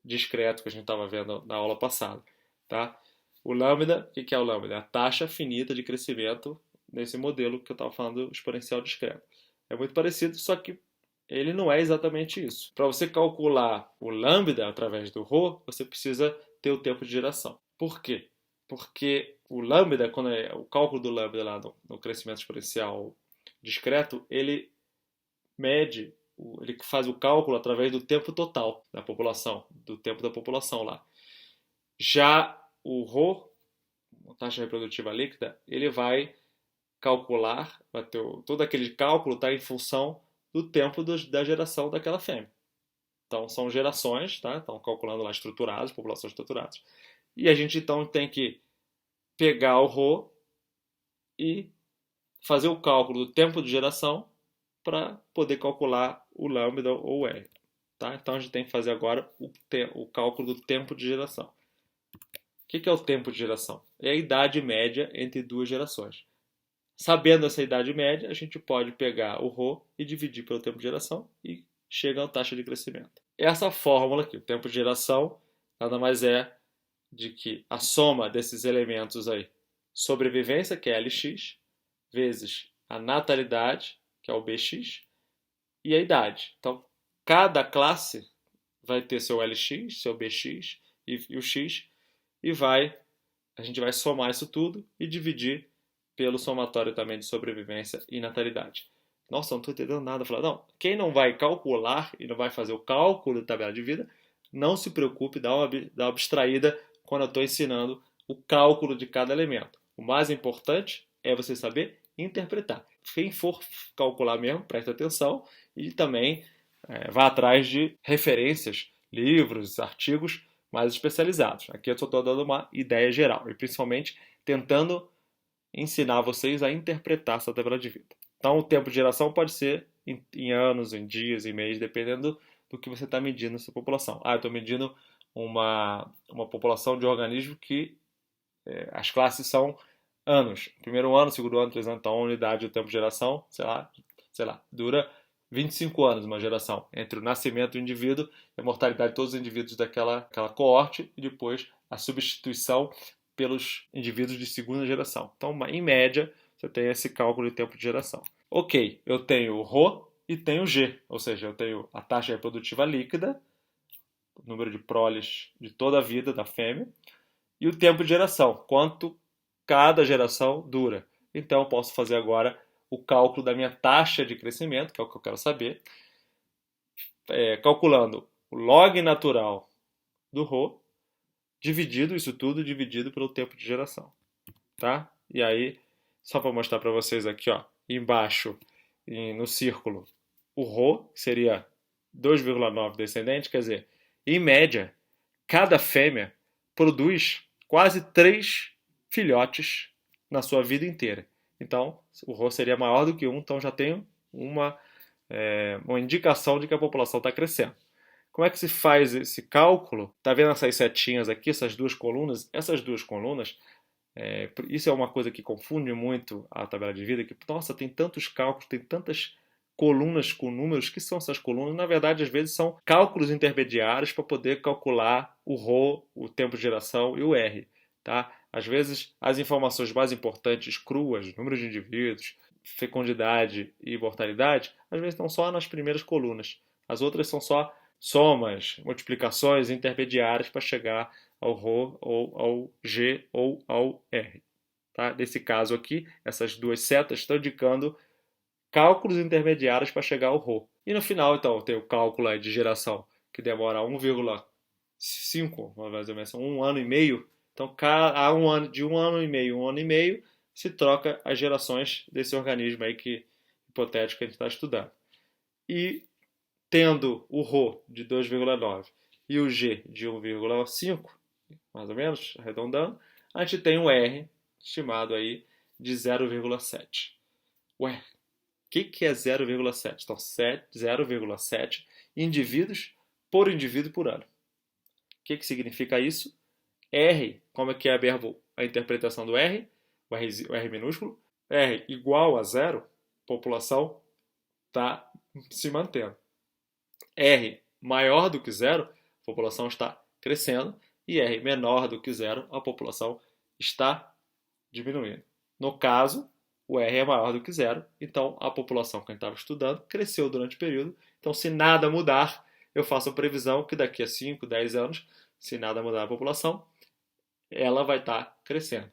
discreto que a gente estava vendo na aula passada. Tá? O lambda, o que é o lambda? É a taxa finita de crescimento nesse modelo que eu estava falando, exponencial discreto. É muito parecido, só que ele não é exatamente isso. Para você calcular o lambda através do ρ, você precisa ter o tempo de geração. Por quê? Porque o lambda, o cálculo do lambda lá no crescimento exponencial discreto, ele mede, ele faz o cálculo através do tempo total da população, do tempo da população lá. Já o ρ, a taxa reprodutiva líquida, ele vai calcular, todo aquele cálculo está em função do tempo da geração daquela fêmea. Então são gerações, tá? Estão calculando lá estruturadas, populações estruturadas. E a gente então tem que pegar o ρ e fazer o cálculo do tempo de geração para poder calcular o lambda ou o R. Tá? Então a gente tem que fazer agora o cálculo do tempo de geração. O que é o tempo de geração? É a idade média entre duas gerações. Sabendo essa idade média, a gente pode pegar o ρ e dividir pelo tempo de geração e chega à taxa de crescimento. Essa fórmula aqui, o tempo de geração, nada mais é de que a soma desses elementos aí, sobrevivência, que é LX, vezes a natalidade, que é o BX, e a idade. Então, cada classe vai ter seu LX, seu BX e o X, e a gente vai somar isso tudo e dividir pelo somatório também de sobrevivência e natalidade. Nossa, não estou entendendo nada. Não, quem não vai calcular e não vai fazer o cálculo da tabela de vida, não se preocupe, dá uma abstraída quando eu estou ensinando o cálculo de cada elemento. O mais importante é você saber interpretar. Quem for calcular mesmo, preste atenção e também vá atrás de referências, livros, artigos mais especializados. Aqui eu só estou dando uma ideia geral e principalmente tentando ensinar vocês a interpretar essa tabela de vida. Então, o tempo de geração pode ser em anos, em dias, em meses, dependendo do que você está medindo nessa população. Eu estou medindo uma população de organismos que as classes são anos. Primeiro ano, segundo ano, terceiro ano, então a unidade do tempo de geração, sei lá, dura 25 anos uma geração, entre o nascimento do indivíduo e a mortalidade de todos os indivíduos daquela coorte e depois a substituição pelos indivíduos de segunda geração. Então, em média, você tem esse cálculo de tempo de geração. Ok, eu tenho o Rho e tenho o G, ou seja, eu tenho a taxa reprodutiva líquida, o número de proles de toda a vida da fêmea, e o tempo de geração, quanto cada geração dura. Então, eu posso fazer agora o cálculo da minha taxa de crescimento, que é o que eu quero saber, calculando o log natural do Rho, isso tudo dividido pelo tempo de geração. Tá? E aí, só para mostrar para vocês aqui, ó, embaixo, no círculo, o Rho seria 2,9 descendente, quer dizer, em média, cada fêmea produz quase 3 filhotes na sua vida inteira. Então, o Rho seria maior do que 1, então já tenho uma indicação de que a população está crescendo. Como é que se faz esse cálculo? Está vendo essas setinhas aqui, essas duas colunas? Essas duas colunas, isso é uma coisa que confunde muito a tabela de vida, que, nossa, tem tantos cálculos, tem tantas colunas com números. Que são essas colunas? Na verdade, às vezes são cálculos intermediários para poder calcular o Rho, o tempo de geração e o R. Tá? Às vezes, as informações mais importantes, cruas, número de indivíduos, fecundidade e mortalidade, às vezes estão só nas primeiras colunas. As outras são só somas, multiplicações intermediárias para chegar ao Rho, ou ao G, ou ao R. Tá? Nesse caso aqui, essas duas setas estão indicando cálculos intermediários para chegar ao Rho. E no final, então, tem o cálculo de geração, que demora 1,5, mais ou menos, um ano e meio. Então, de um ano e meio, se troca as gerações desse organismo aí hipotético que a gente está estudando. E tendo o Rho de 2,9 e o G de 1,5, mais ou menos, arredondando, a gente tem um R estimado aí de 0,7. Ué, o que é 0,7? Então, 0,7 indivíduos por indivíduo por ano. O que significa isso? R, como é que é a interpretação do R? O R minúsculo. R igual a zero, população está se mantendo. R maior do que zero, a população está crescendo. E R menor do que zero, a população está diminuindo. No caso, o R é maior do que zero, então a população que a gente estava estudando cresceu durante o período. Então, se nada mudar, eu faço a previsão que daqui a 5, 10 anos, se nada mudar a população, ela vai estar crescendo.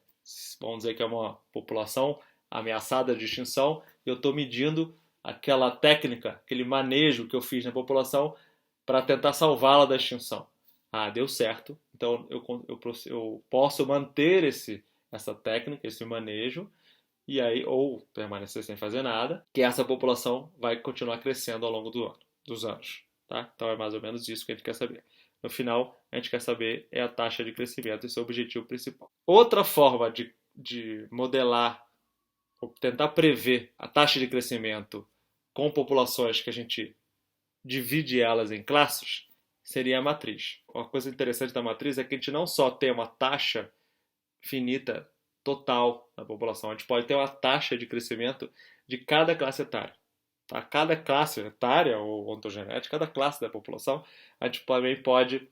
Vamos dizer que é uma população ameaçada de extinção, eu estou medindo aquela técnica, aquele manejo que eu fiz na população para tentar salvá-la da extinção. Ah, deu certo, então eu posso manter essa técnica, esse manejo, e aí, ou permanecer sem fazer nada, que essa população vai continuar crescendo ao longo dos anos. Tá? Então é mais ou menos isso que a gente quer saber. No final, a gente quer saber a taxa de crescimento, esse é o objetivo principal. Outra forma de modelar, ou tentar prever a taxa de crescimento com populações que a gente divide elas em classes, seria a matriz. Uma coisa interessante da matriz é que a gente não só tem uma taxa finita total da população, a gente pode ter uma taxa de crescimento de cada classe etária. Tá? Cada classe etária ou ontogenética, cada classe da população, a gente também pode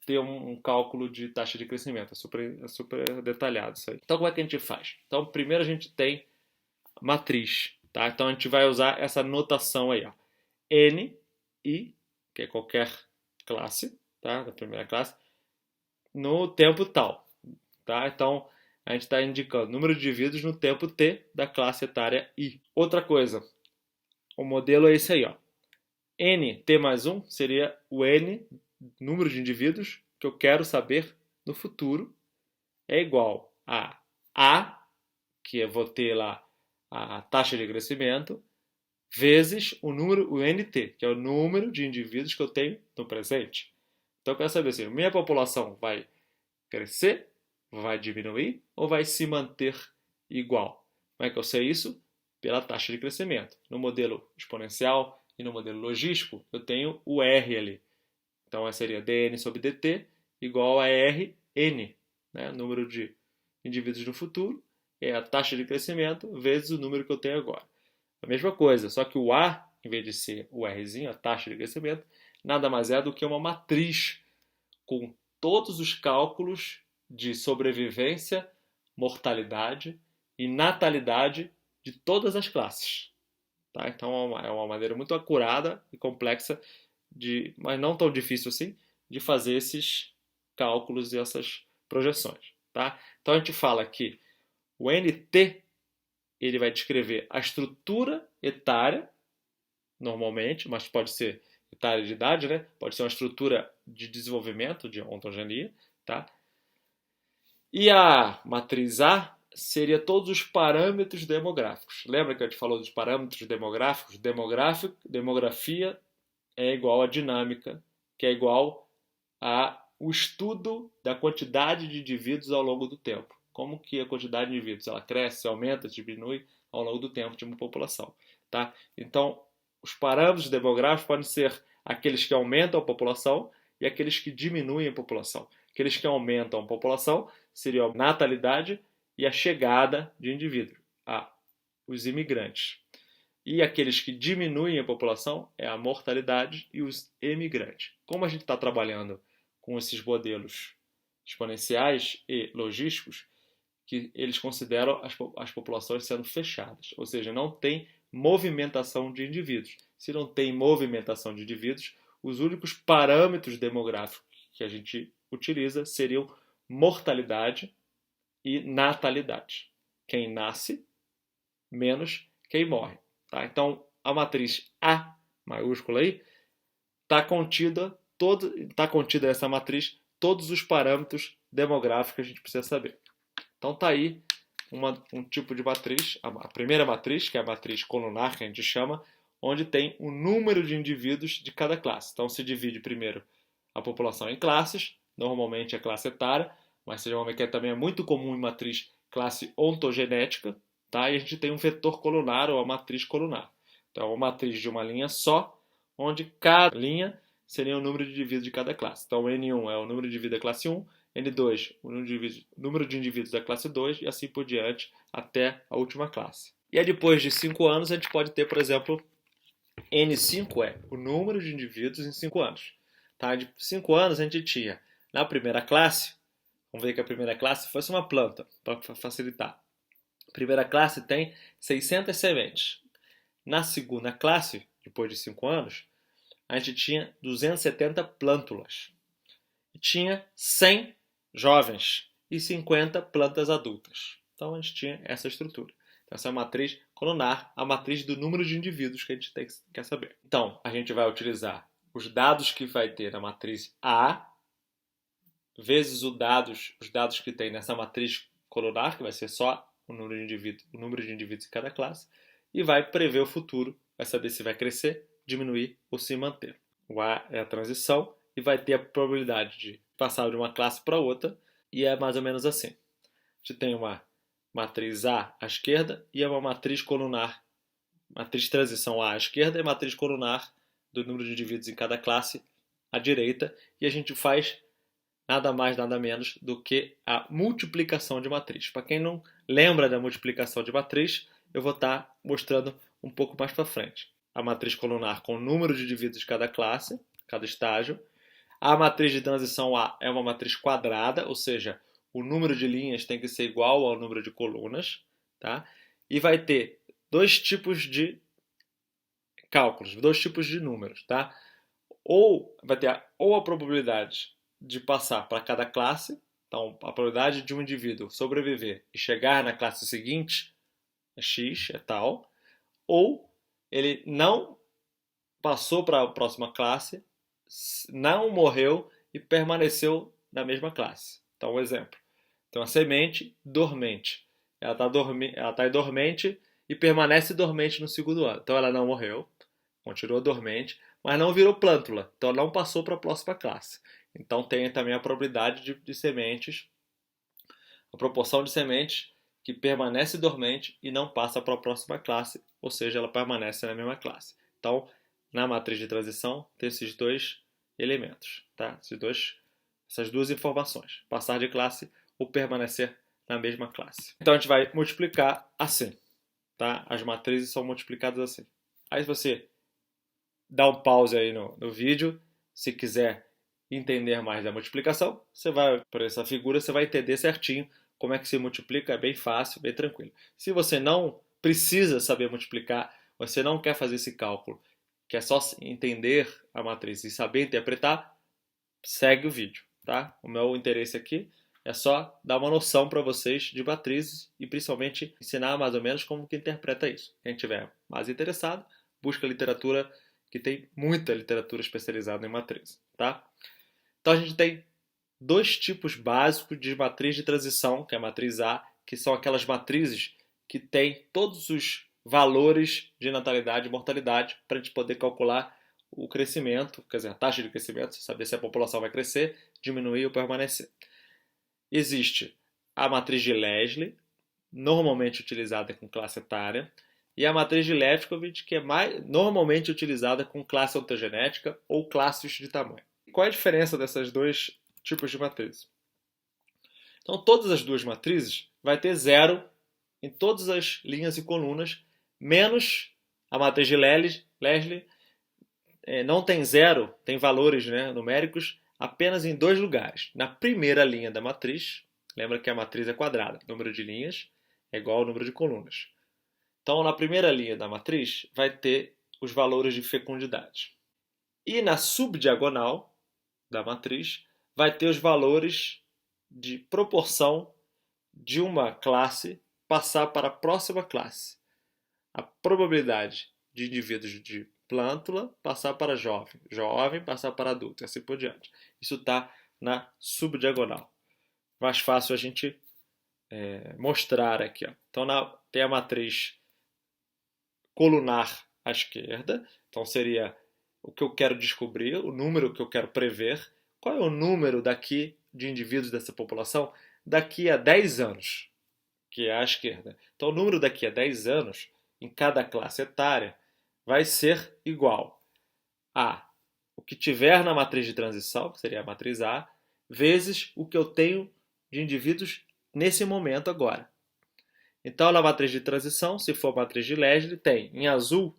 ter um cálculo de taxa de crescimento. É super detalhado isso aí. Então, como é que a gente faz? Então, primeiro a gente tem matriz. Tá? Então, a gente vai usar essa notação aí. Ó. N, I, que é qualquer classe, tá? Da primeira classe, no tempo tal. Tá? Então, a gente está indicando o número de indivíduos no tempo T da classe etária I. Outra coisa, o modelo é esse aí. Ó. N, T mais 1, seria o N, número de indivíduos, que eu quero saber no futuro, é igual a, que eu vou ter lá a taxa de crescimento, vezes o NT, que é o número de indivíduos que eu tenho no presente. Então eu quero saber se minha população vai crescer, vai diminuir ou vai se manter igual. Como é que eu sei isso? Pela taxa de crescimento. No modelo exponencial e no modelo logístico, eu tenho o R ali. Então, seria dn sobre dt igual a Rn, né? Número de indivíduos no futuro, é a taxa de crescimento vezes o número que eu tenho agora. A mesma coisa, só que o A, em vez de ser o Rzinho, a taxa de crescimento, nada mais é do que uma matriz com todos os cálculos de sobrevivência, mortalidade e natalidade de todas as classes. Tá? Então é uma maneira muito acurada e complexa, mas não tão difícil assim, de fazer esses cálculos e essas projeções. Tá? Então a gente fala que o NT ele vai descrever a estrutura etária, normalmente, mas pode ser etária de idade, né? Pode ser uma estrutura de desenvolvimento, de ontogenia. Tá? E a matriz A seria todos os parâmetros demográficos. Lembra que a gente falou dos parâmetros demográficos? Demografia é igual a dinâmica, que é igual ao estudo da quantidade de indivíduos ao longo do tempo. Como que a quantidade de indivíduos ela cresce, aumenta, diminui ao longo do tempo de uma população. Tá? Então, os parâmetros demográficos podem ser aqueles que aumentam a população e aqueles que diminuem a população. Aqueles que aumentam a população seriam a natalidade e a chegada de indivíduos, os imigrantes. E aqueles que diminuem a população é a mortalidade e os emigrantes. Como a gente está trabalhando com esses modelos exponenciais e logísticos, que eles consideram as populações sendo fechadas, ou seja, não tem movimentação de indivíduos. Se não tem movimentação de indivíduos, os únicos parâmetros demográficos que a gente utiliza seriam mortalidade e natalidade. Quem nasce menos quem morre. Tá? Então, a matriz A maiúscula aí está contida nessa matriz todos os parâmetros demográficos que a gente precisa saber. Então tá aí um tipo de matriz, a primeira matriz, que é a matriz colunar, que a gente chama, onde tem o número de indivíduos de cada classe. Então se divide primeiro a população em classes, normalmente a classe etária, mas vocês vão ver que também é muito comum em matriz classe ontogenética, tá? E a gente tem um vetor colunar ou a matriz colunar. Então é uma matriz de uma linha só, onde cada linha seria o número de indivíduos de cada classe. Então N1 é o número de indivíduos da classe 1, N2 o número de indivíduos da classe 2 e assim por diante até a última classe. E aí depois de 5 anos a gente pode ter, por exemplo, N5 é o número de indivíduos em 5 anos. Tá? De 5 anos a gente tinha na primeira classe, vamos ver que a primeira classe fosse uma planta, para facilitar. A primeira classe tem 600 sementes. Na segunda classe, depois de 5 anos, a gente tinha 270 plântulas. E tinha 100 jovens e 50 plantas adultas. Então a gente tinha essa estrutura. Então, essa é a matriz colunar, a matriz do número de indivíduos que a gente quer saber. Então, a gente vai utilizar os dados que vai ter na matriz A, vezes os dados que tem nessa matriz colunar, que vai ser só o número de indivíduos em cada classe, e vai prever o futuro, vai saber se vai crescer, diminuir ou se manter. O A é a transição e vai ter a probabilidade de passar de uma classe para outra, e é mais ou menos assim. A gente tem uma matriz A à esquerda e uma matriz colunar, matriz de transição A à esquerda e matriz colunar do número de indivíduos em cada classe à direita, e a gente faz nada mais, nada menos do que a multiplicação de matriz. Para quem não lembra da multiplicação de matriz, eu vou estar mostrando um pouco mais para frente. A matriz colunar com o número de indivíduos de cada classe, cada estágio. A matriz de transição A é uma matriz quadrada, ou seja, o número de linhas tem que ser igual ao número de colunas. Tá? E vai ter dois tipos de cálculos, dois tipos de números. Tá? Ou vai ter a probabilidade de passar para cada classe, então a probabilidade de um indivíduo sobreviver e chegar na classe seguinte é x, é tal, ou ele não passou para a próxima classe, não morreu e permaneceu na mesma classe. Então, um exemplo. Tem uma semente dormente. Ela está dormente e permanece dormente no segundo ano. Então, ela não morreu, continuou dormente, mas não virou plântula. Então, ela não passou para a próxima classe. Então, tem também a probabilidade de sementes, a proporção de sementes que permanece dormente e não passa para a próxima classe, ou seja, ela permanece na mesma classe. Então, na matriz de transição, tem esses dois elementos, tá? Essas duas informações, passar de classe ou permanecer na mesma classe. Então a gente vai multiplicar assim, tá? As matrizes são multiplicadas assim. Aí você dá um pause aí no vídeo, se quiser entender mais da multiplicação, você vai por essa figura, você vai entender certinho como é que se multiplica, é bem fácil, bem tranquilo. Se você não precisa saber multiplicar, você não quer fazer esse cálculo, quer só entender a matriz e saber interpretar, segue o vídeo, tá? O meu interesse aqui é só dar uma noção para vocês de matrizes e principalmente ensinar mais ou menos como que interpreta isso. Quem tiver mais interessado, busca literatura, que tem muita literatura especializada em matriz, tá? Então a gente tem dois tipos básicos de matriz de transição, que é a matriz A, que são aquelas matrizes que têm todos os valores de natalidade e mortalidade para a gente poder calcular o crescimento, quer dizer, a taxa de crescimento, saber se a população vai crescer, diminuir ou permanecer. Existe a matriz de Leslie, normalmente utilizada com classe etária, e a matriz de Lefkovitch, que é normalmente utilizada com classe ontogenética ou classes de tamanho. Qual é a diferença desses dois tipos de matrizes? Então, todas as duas matrizes vai ter zero em todas as linhas e colunas, menos a matriz de Leslie, não tem zero, tem valores, né, numéricos apenas em dois lugares. Na primeira linha da matriz, lembra que a matriz é quadrada, o número de linhas é igual ao número de colunas. Então, na primeira linha da matriz, vai ter os valores de fecundidade. E na subdiagonal da matriz, vai ter os valores de proporção de uma classe passar para a próxima classe. A probabilidade de indivíduos de plântula passar para jovem, jovem passar para adulto, e assim por diante. Isso está na subdiagonal. Mais fácil a gente mostrar aqui. Ó. Então, tem a matriz colunar à esquerda. Então, seria o que eu quero descobrir, o número que eu quero prever. Qual é o número daqui de indivíduos dessa população daqui a 10 anos, que é à esquerda. Então, o número daqui a 10 anos, em cada classe etária, vai ser igual a o que tiver na matriz de transição, que seria a matriz A, vezes o que eu tenho de indivíduos nesse momento agora. Então, na matriz de transição, se for a matriz de Leslie, tem em azul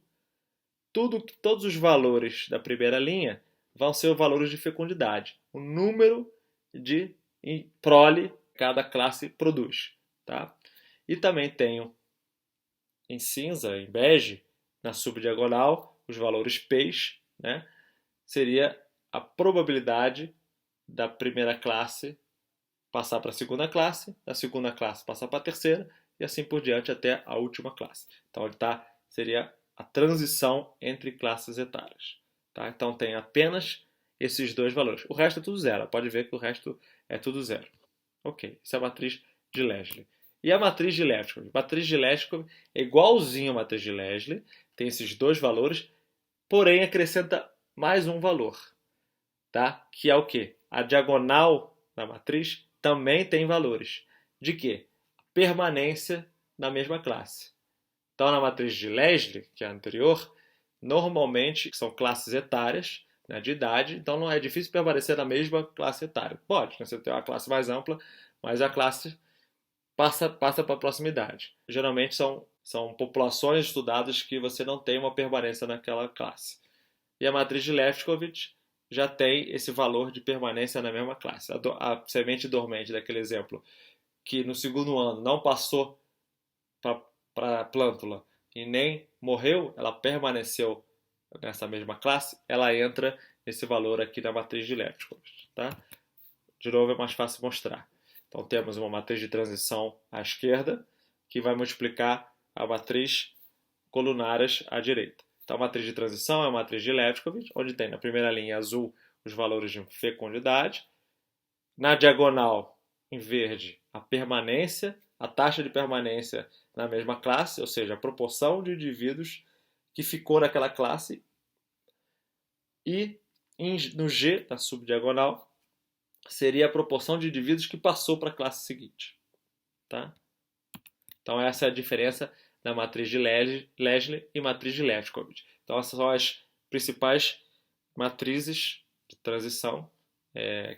todos os valores da primeira linha vão ser os valores de fecundidade, o número de prole cada classe produz. Tá? E também tenho em cinza, em bege, na subdiagonal, os valores P's, né? Seria a probabilidade da primeira classe passar para a segunda classe, da segunda classe passar para a terceira, e assim por diante até a última classe. Então, seria a transição entre classes etárias. Tá? Então, tem apenas esses dois valores. O resto é tudo zero. Pode ver que o resto é tudo zero. Ok, essa é a matriz de Leslie. E a matriz de Lefkovitch? A matriz de Lefkovitch é igualzinho à matriz de Leslie, tem esses dois valores, porém acrescenta mais um valor, tá? Que é o quê? A diagonal da matriz também tem valores. De quê? Permanência na mesma classe. Então, na matriz de Leslie, que é a anterior, normalmente são classes etárias, né, de idade, então não é difícil permanecer na mesma classe etária. Pode, né, você tem uma classe mais ampla, mas a classe passa para a proximidade. Geralmente são populações estudadas que você não tem uma permanência naquela classe. E a matriz de Lefkovitch já tem esse valor de permanência na mesma classe. A semente dormente daquele exemplo, que no segundo ano não passou para a plântula e nem morreu, ela permaneceu nessa mesma classe, ela entra nesse valor aqui da matriz de Lefkovitch. Tá? De novo, é mais fácil mostrar. Então, temos uma matriz de transição à esquerda, que vai multiplicar a matriz colunares à direita. Então, a matriz de transição é a matriz de Lefkovitch, onde tem na primeira linha azul os valores de fecundidade, na diagonal, em verde, a permanência, a taxa de permanência na mesma classe, ou seja, a proporção de indivíduos que ficou naquela classe, e no G, na subdiagonal, seria a proporção de indivíduos que passou para a classe seguinte. Tá? Então, essa é a diferença da matriz de Leslie e matriz de Lefkovitch. Então, essas são as principais matrizes de transição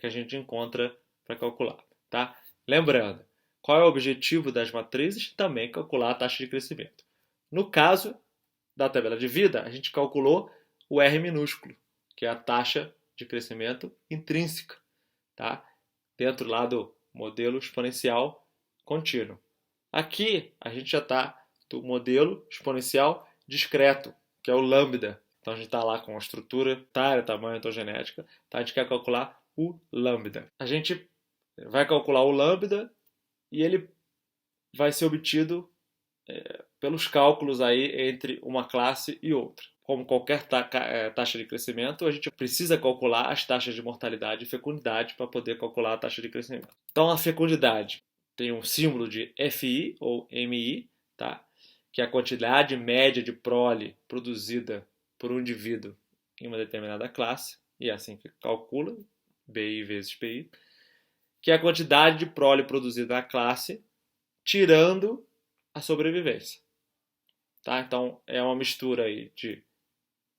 que a gente encontra para calcular. Tá? Lembrando, qual é o objetivo das matrizes? Também calcular a taxa de crescimento. No caso da tabela de vida, a gente calculou o R minúsculo, que é a taxa de crescimento intrínseca, tá? Dentro lá do modelo exponencial contínuo. Aqui a gente já está do modelo exponencial discreto, que é o lambda. Então a gente está lá com a estrutura etária, tamanho, ontogenética. Tá? A gente quer calcular o lambda. A gente vai calcular o lambda e ele vai ser obtido pelos cálculos aí entre uma classe e outra. Como qualquer taxa de crescimento, a gente precisa calcular as taxas de mortalidade e fecundidade para poder calcular a taxa de crescimento. Então, a fecundidade tem um símbolo de FI ou MI, tá? Que é a quantidade média de prole produzida por um indivíduo em uma determinada classe, e é assim que calcula, BI vezes PI, que é a quantidade de prole produzida na classe, tirando a sobrevivência. Tá? Então, é uma mistura aí de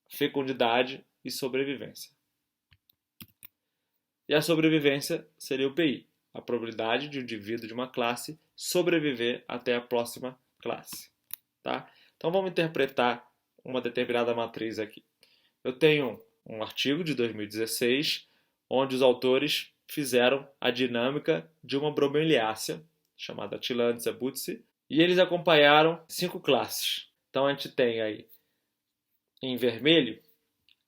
fecundidade e sobrevivência. E a sobrevivência seria o PI, a probabilidade de um indivíduo de uma classe sobreviver até a próxima classe. Tá? Então, vamos interpretar uma determinada matriz aqui. Eu tenho um artigo de 2016, onde os autores fizeram a dinâmica de uma bromeliácea, chamada Tillandsia butzi, e eles acompanharam 5 classes. Então, a gente tem aí, em vermelho,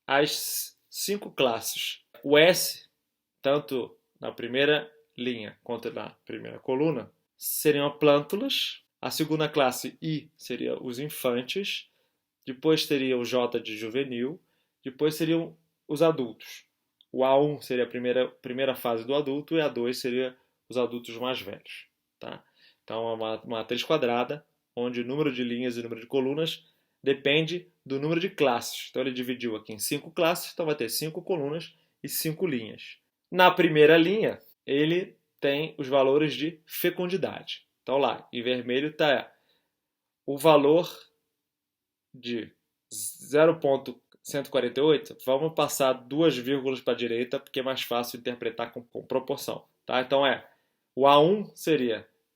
as 5 classes. O S, tanto na primeira linha quanto na primeira coluna, seriam plântulas. A segunda classe, I, seria os infantes. Depois teria o J de juvenil. Depois seriam os adultos. O A1 seria a primeira fase do adulto e a A2 seria os adultos mais velhos. Tá? Então, é uma matriz quadrada, onde o número de linhas e o número de colunas depende do número de classes. Então, ele dividiu aqui em 5 classes, então vai ter 5 colunas e 5 linhas. Na primeira linha, ele tem os valores de fecundidade. Então, lá, em vermelho está o valor de 0,148. Vamos passar 2 vírgulas para a direita, porque é mais fácil interpretar com proporção. Tá? Então, o A1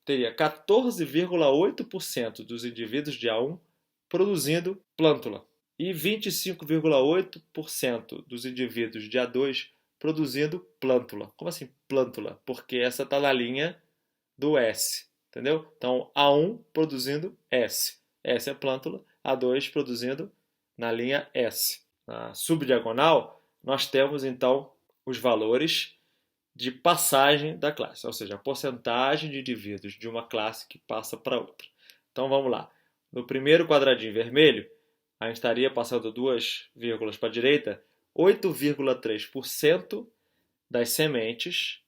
teria 14,8% dos indivíduos de A1 produzindo plântula e 25,8% dos indivíduos de A2 produzindo plântula. Como assim plântula? Porque essa está na linha do S, entendeu? Então, A1 produzindo S. S é plântula, A2 produzindo na linha S. Na subdiagonal, nós temos, então, os valores de passagem da classe, ou seja, a porcentagem de indivíduos de uma classe que passa para outra. Então, vamos lá. No primeiro quadradinho vermelho, a gente estaria passando 2 vírgulas para a direita, 8,3% das sementes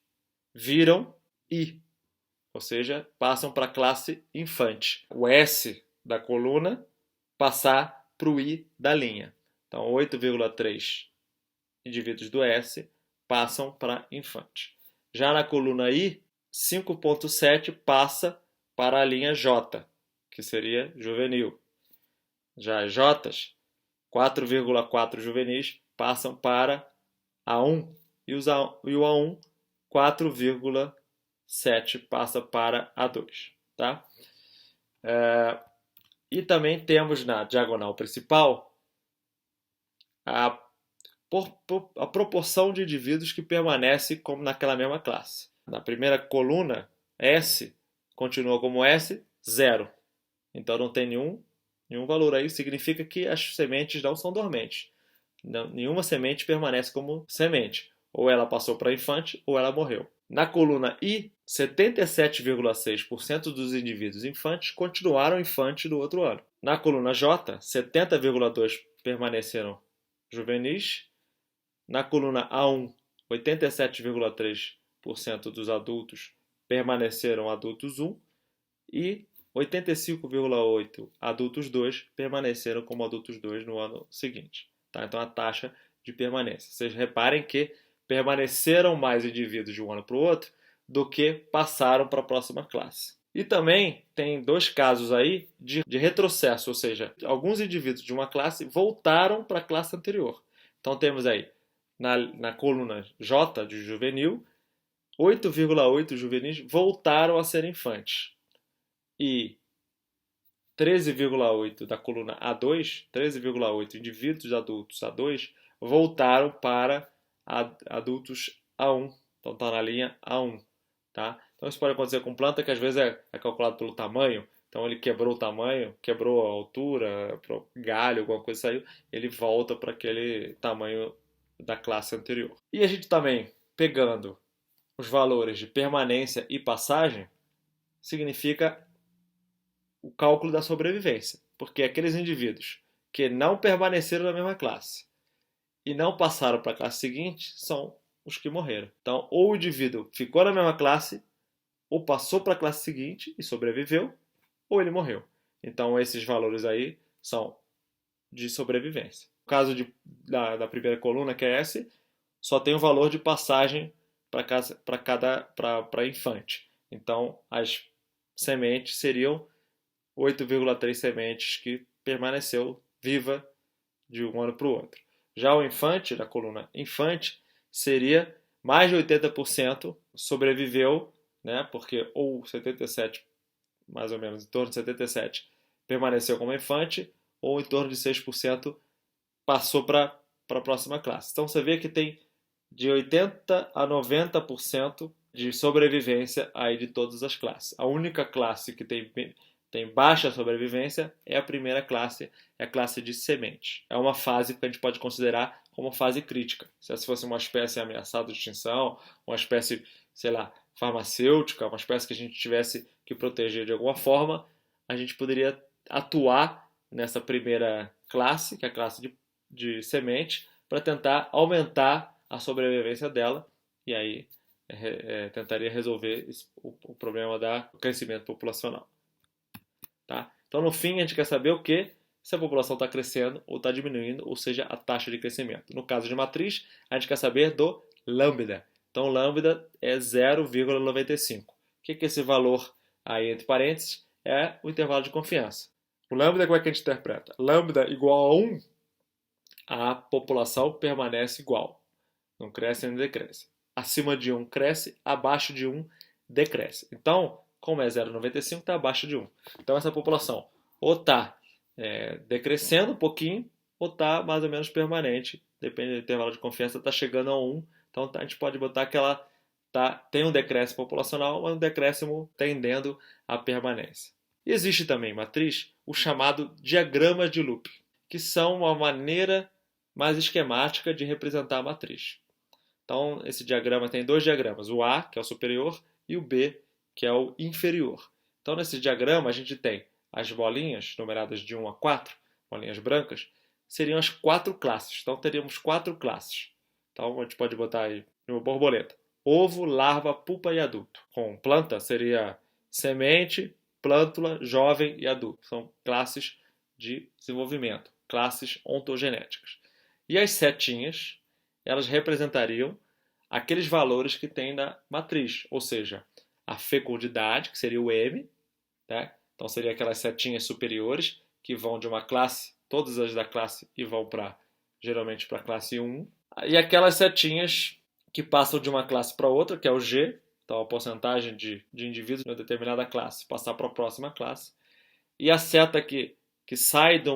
viram I, ou seja, passam para a classe infante. O S da coluna passar para o I da linha. Então, 8,3 indivíduos do S passam para infante. Já na coluna I, 5,7 passa para a linha J, que seria juvenil. Já as Js, 4,4 juvenis passam para A1 e o A1, 4,7 passa para A2. Tá? E também temos na diagonal principal a proporção de indivíduos que permanece como naquela mesma classe. Na primeira coluna, S continua como S, 0. Então não tem nenhum valor aí, significa que as sementes não são dormentes. Nenhuma semente permanece como semente. Ou ela passou para infante ou ela morreu. Na coluna I, 77,6% dos indivíduos infantes continuaram infantes do outro ano. Na coluna J, 70,2% permaneceram juvenis. Na coluna A1, 87,3% dos adultos permaneceram adultos 1 e 85,8% adultos 2 permaneceram como adultos 2 no ano seguinte. Tá? Então, a taxa de permanência. Vocês reparem que permaneceram mais indivíduos de um ano para o outro do que passaram para a próxima classe. E também tem 2 casos aí de retrocesso, ou seja, alguns indivíduos de uma classe voltaram para a classe anterior. Então, temos aí na coluna J de juvenil, 8,8 juvenis voltaram a ser infantes. E 13,8 da coluna A2, 13,8 indivíduos adultos A2, voltaram para adultos A1. Então está na linha A1. Tá? Então isso pode acontecer com planta que às vezes é calculado pelo tamanho. Então ele quebrou o tamanho, quebrou a altura, galho, alguma coisa saiu, ele volta para aquele tamanho da classe anterior. E a gente também, pegando os valores de permanência e passagem, significa o cálculo da sobrevivência. Porque aqueles indivíduos que não permaneceram na mesma classe e não passaram para a classe seguinte são os que morreram. Então, ou o indivíduo ficou na mesma classe, ou passou para a classe seguinte e sobreviveu, ou ele morreu. Então, esses valores aí são de sobrevivência. No caso da primeira coluna, que é S, só tem o valor de passagem para infante. Então, as sementes seriam 8,3 sementes que permaneceu viva de um ano para o outro. Já o infante, da coluna infante, seria mais de 80% sobreviveu, né, porque ou 77, mais ou menos, em torno de 77, permaneceu como infante, ou em torno de 6% passou para a próxima classe. Então você vê que tem de 80% a 90% de sobrevivência aí de todas as classes. A única classe que tem baixa sobrevivência é a primeira classe, é a classe de semente. É uma fase que a gente pode considerar como fase crítica. Se essa fosse uma espécie ameaçada de extinção, uma espécie, sei lá, farmacêutica, uma espécie que a gente tivesse que proteger de alguma forma, a gente poderia atuar nessa primeira classe, que é a classe de semente, para tentar aumentar a sobrevivência dela e aí tentaria resolver o problema do crescimento populacional. Tá? Então, no fim, a gente quer saber o que? Se a população está crescendo ou está diminuindo, ou seja, a taxa de crescimento. No caso de matriz, a gente quer saber do lambda. Então, lambda é 0,95. O que é esse valor aí entre parênteses? É o intervalo de confiança. O lambda, como é que a gente interpreta? Lambda igual a 1, a população permanece igual. Não cresce nem decresce. Acima de 1 cresce, abaixo de 1 decresce. Então, como é 0,95, está abaixo de 1. Então, essa população ou está decrescendo um pouquinho, ou está mais ou menos permanente. Depende do intervalo de confiança, está chegando a 1. Então, a gente pode botar que ela tem um decréscimo populacional, mas um decréscimo tendendo à permanência. E existe também, matriz, o chamado diagrama de Loop, que são uma maneira mais esquemática de representar a matriz. Então, esse diagrama tem dois diagramas, o A, que é o superior, e o B, que é o inferior. Então, nesse diagrama, a gente tem as bolinhas, numeradas de 1 a 4, bolinhas brancas, seriam as 4 classes. Então, teríamos 4 classes. Então, a gente pode botar aí uma borboleta. Ovo, larva, pupa e adulto. Com planta, seria semente, plântula, jovem e adulto. São classes de desenvolvimento, classes ontogenéticas. E as setinhas, elas representariam aqueles valores que tem na matriz, ou seja, a fecundidade, que seria o M, né? Então seria aquelas setinhas superiores que vão de uma classe, todas as da classe, e vão geralmente para a classe 1, e aquelas setinhas que passam de uma classe para outra, que é o G, então a porcentagem de indivíduos de uma determinada classe passar para a próxima classe, e a seta que sai de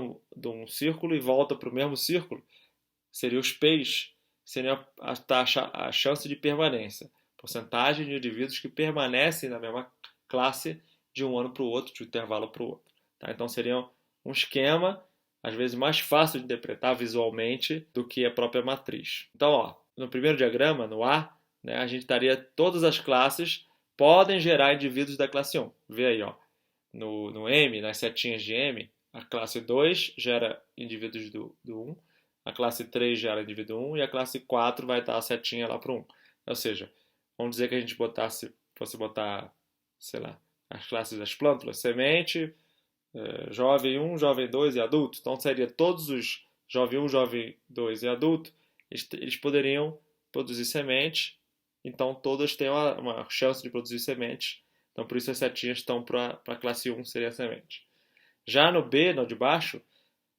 um círculo e volta para o mesmo círculo, seria os P's, seria a chance de permanência, porcentagem de indivíduos que permanecem na mesma classe de um ano para o outro, de um intervalo para o outro. Tá? Então seria um esquema, às vezes mais fácil de interpretar visualmente do que a própria matriz. Então, no primeiro diagrama, no A, né, a gente estaria todas as classes podem gerar indivíduos da classe 1. Vê aí, no M, nas setinhas de M, a classe 2 gera indivíduos do 1, a classe 3 gera indivíduo 1 e a classe 4 vai estar a setinha lá para o 1. Ou seja, vamos dizer que a gente fosse botar, sei lá, as classes das plântulas, semente, jovem 1, jovem 2 e adulto. Então seria todos os jovem 1, jovem 2 e adulto, eles poderiam produzir sementes, então todas têm uma chance de produzir sementes. Então por isso as setinhas estão para a classe 1, seria a semente. Já no B, no de baixo,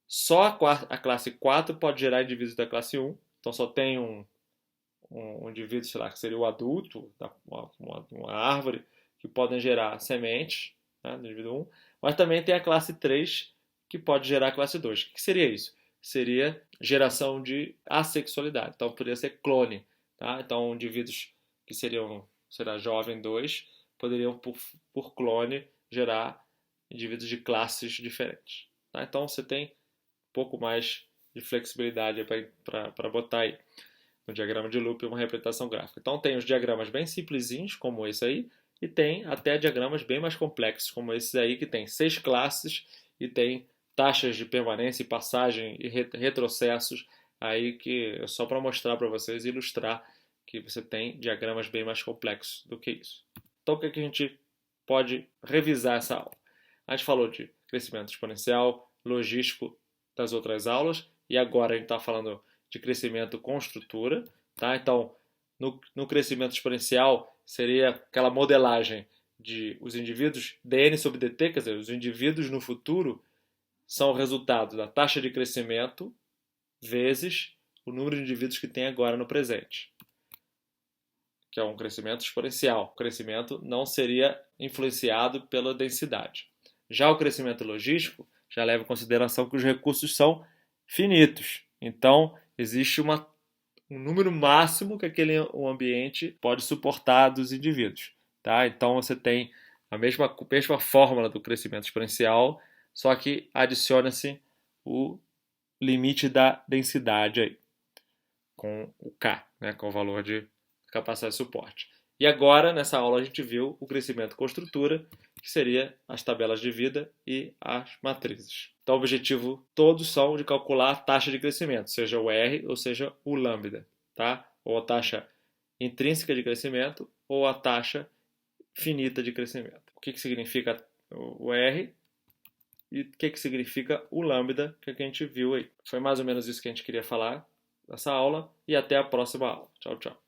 só a classe 4 pode gerar indivíduos da classe 1, então só tem um indivíduo, sei lá, que seria o adulto, uma árvore, que podem gerar sementes, né, do indivíduo 1, mas também tem a classe 3, que pode gerar a classe 2. O que seria isso? Seria geração de assexualidade. Então, poderia ser clone. Tá? Então, indivíduos que seriam, será jovem 2, poderiam, por clone, gerar indivíduos de classes diferentes. Tá? Então, você tem um pouco mais de flexibilidade para botar aí no diagrama de loop uma representação gráfica. Então, tem os diagramas bem simplesinhos, como esse aí, e tem até diagramas bem mais complexos, como esses aí, que tem 6 classes e tem taxas de permanência e passagem e retrocessos, aí que é só para mostrar para vocês e ilustrar que você tem diagramas bem mais complexos do que isso. Então, o que a gente pode revisar essa aula? A gente falou de crescimento exponencial, logístico das outras aulas, e agora a gente está falando de crescimento com estrutura. Tá? Então, no crescimento exponencial, seria aquela modelagem de os indivíduos dn sobre dt, quer dizer, os indivíduos no futuro são o resultado da taxa de crescimento vezes o número de indivíduos que tem agora no presente, que é um crescimento exponencial. O crescimento não seria influenciado pela densidade. Já o crescimento logístico já leva em consideração que os recursos são finitos. Então, existe um número máximo que o ambiente pode suportar dos indivíduos. Tá? Então, você tem a mesma fórmula do crescimento exponencial, só que adiciona-se o limite da densidade aí, com o K, né, com o valor de capacidade de suporte. E agora, nessa aula, a gente viu o crescimento com estrutura, que seria as tabelas de vida e as matrizes. Então, o objetivo todos são de calcular a taxa de crescimento, seja o R ou seja o lambda, tá? Ou a taxa intrínseca de crescimento ou a taxa finita de crescimento. O que significa o R e o que significa o lambda que a gente viu aí. Foi mais ou menos isso que a gente queria falar nessa aula e até a próxima aula. Tchau, tchau.